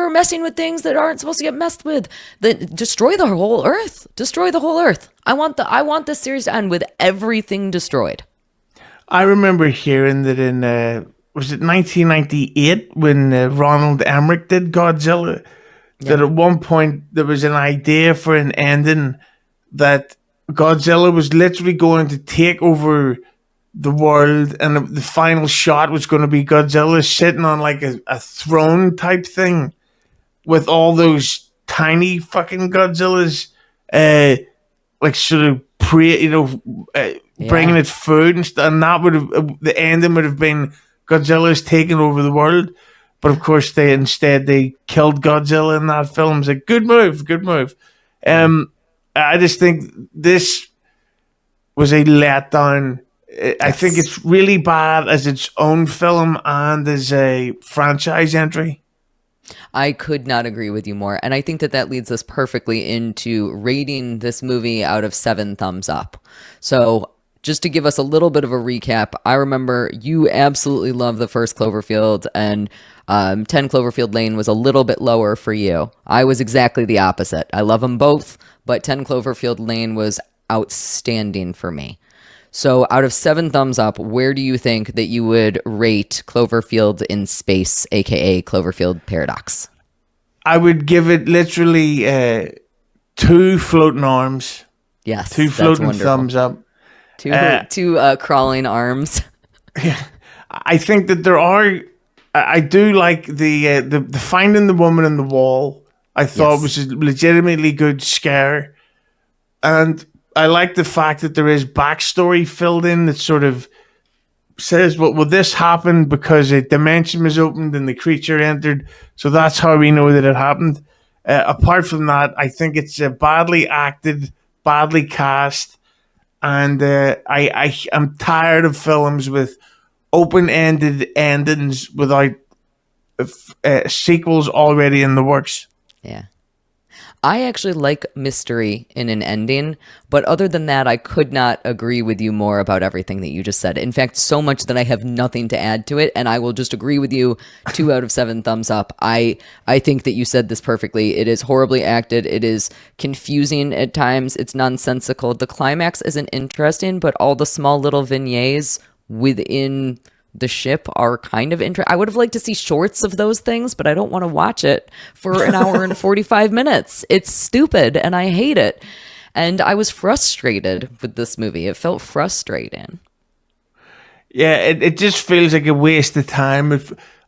messing with things that aren't supposed to get messed with. Destroy the whole Earth. Destroy the whole Earth. I want this series to end with everything destroyed. I remember hearing that in was it 1998 when Ronald Emmerich did Godzilla, that at one point there was an idea for an ending that Godzilla was literally going to take over the world, and the final shot was going to be Godzilla sitting on like a throne type thing with all those tiny fucking Godzillas, like sort of bringing it food and stuff. And that would have the ending would have been Godzilla's taking over the world. But of course, they killed Godzilla in that film. It's a good move. I just think this was a letdown. I think it's really bad as its own film and as a franchise entry. I could not agree with you more. And I think that leads us perfectly into rating this movie out of 7 thumbs up. So just to give us a little bit of a recap, I remember you absolutely love the first Cloverfield, and 10 Cloverfield Lane was a little bit lower for you. I was exactly the opposite. I love them both, but 10 Cloverfield Lane was outstanding for me. So out of 7 thumbs up, where do you think that you would rate Cloverfield in Space, aka Cloverfield Paradox? I would give it literally 2 floating arms. Yes, 2 floating thumbs up. Two crawling arms. Yeah, I think that there are. I do like the finding the woman in the wall. I thought was a legitimately good scare, and I like the fact that there is backstory filled in that sort of says, well, this happened because a dimension was opened and the creature entered, so that's how we know that it happened. Apart from that, I think it's badly acted, badly cast, and I'm tired of films with open-ended endings without sequels already in the works. Yeah. I actually like mystery in an ending, but other than that, I could not agree with you more about everything that you just said. In fact, so much that I have nothing to add to it, and I will just agree with you. 2 out of 7 thumbs up. I think that you said this perfectly. It is horribly acted. It is confusing at times. It's nonsensical. The climax isn't interesting, but all the small little vignettes within the ship are kind of interesting. I would have liked to see shorts of those things, but I don't want to watch it for an hour and 45 minutes. It's stupid and I hate it. And I was frustrated with this movie. It felt frustrating. Yeah, it just feels like a waste of time.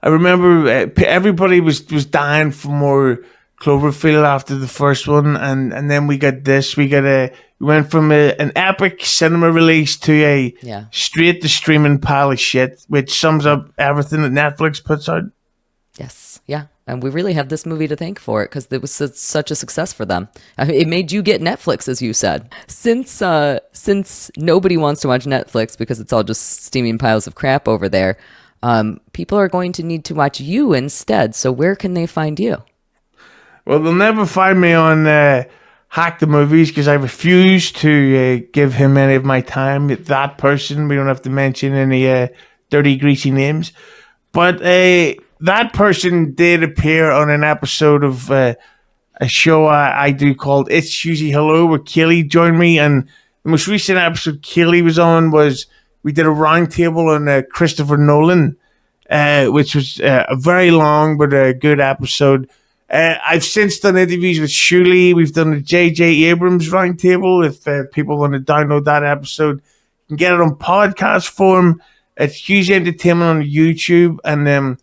I remember everybody was dying for more Cloverfield after the first one, and then we got this. We went from an epic cinema release to a straight to streaming pile of shit, which sums up everything that Netflix puts out. Yes, yeah, and we really have this movie to thank for it because it was such a success for them. It made you get Netflix, as you said. Since nobody wants to watch Netflix because it's all just steaming piles of crap over there, people are going to need to watch you instead. So where can they find you? Well, they'll never find me on Hack the Movies because I refuse to give him any of my time. That person, we don't have to mention any dirty, greasy names. But that person did appear on an episode of a show I do called It's Hughezy Hello, where Kaylee joined me. And the most recent episode Kaylee was on was we did a roundtable on Christopher Nolan, which was a very long but a good episode. I've since done interviews with Shuley. We've done the J.J. Abrams roundtable. If people want to download that episode, you can get it on podcast form. It's Hughezy Entertainment on YouTube, and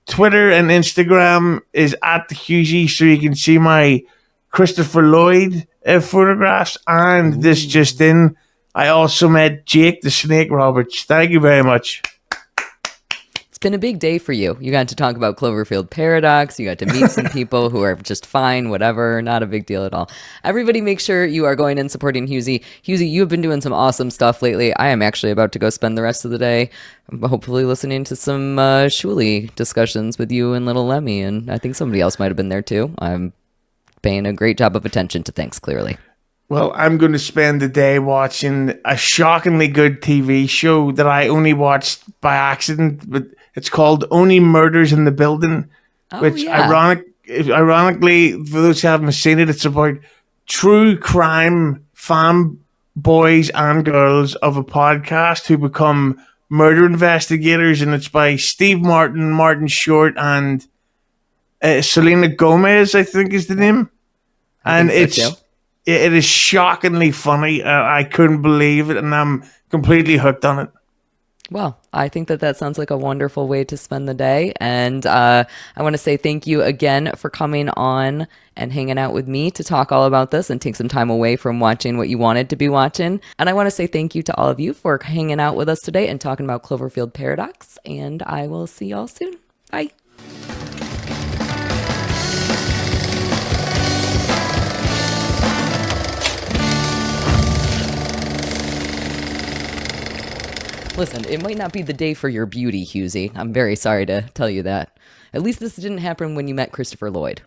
Twitter and Instagram is at the Hughezy, so you can see my Christopher Lloyd photographs. And this just in, I also met Jake the Snake Roberts. Thank you very much. Been a big day for you. You got to talk about Cloverfield Paradox. You got to meet some people who are just fine, whatever, not a big deal at all. Everybody make sure you are going and supporting Hughezy. Hughezy, you've been doing some awesome stuff lately. I am actually about to go spend the rest of the day hopefully listening to some Shuli discussions with you and Little Lemmy, and I think somebody else might have been there too. I'm paying a great job of attention to things, clearly. Well, I'm going to spend the day watching a shockingly good TV show that I only watched by accident, but it's called Only Murders in the Building, which ironically, for those who haven't seen it, it's about true crime fan boys and girls of a podcast who become murder investigators, and it's by Steve Martin, Martin Short, and Selena Gomez, I think is the name. And it is shockingly funny. I couldn't believe it, and I'm completely hooked on it. Well, I think that sounds like a wonderful way to spend the day. And I want to say thank you again for coming on and hanging out with me to talk all about this and take some time away from watching what you wanted to be watching. And I want to say thank you to all of you for hanging out with us today and talking about Cloverfield Paradox. And I will see y'all soon. Bye. Listen, it might not be the day for your beauty, Hughezy. I'm very sorry to tell you that. At least this didn't happen when you met Christopher Lloyd.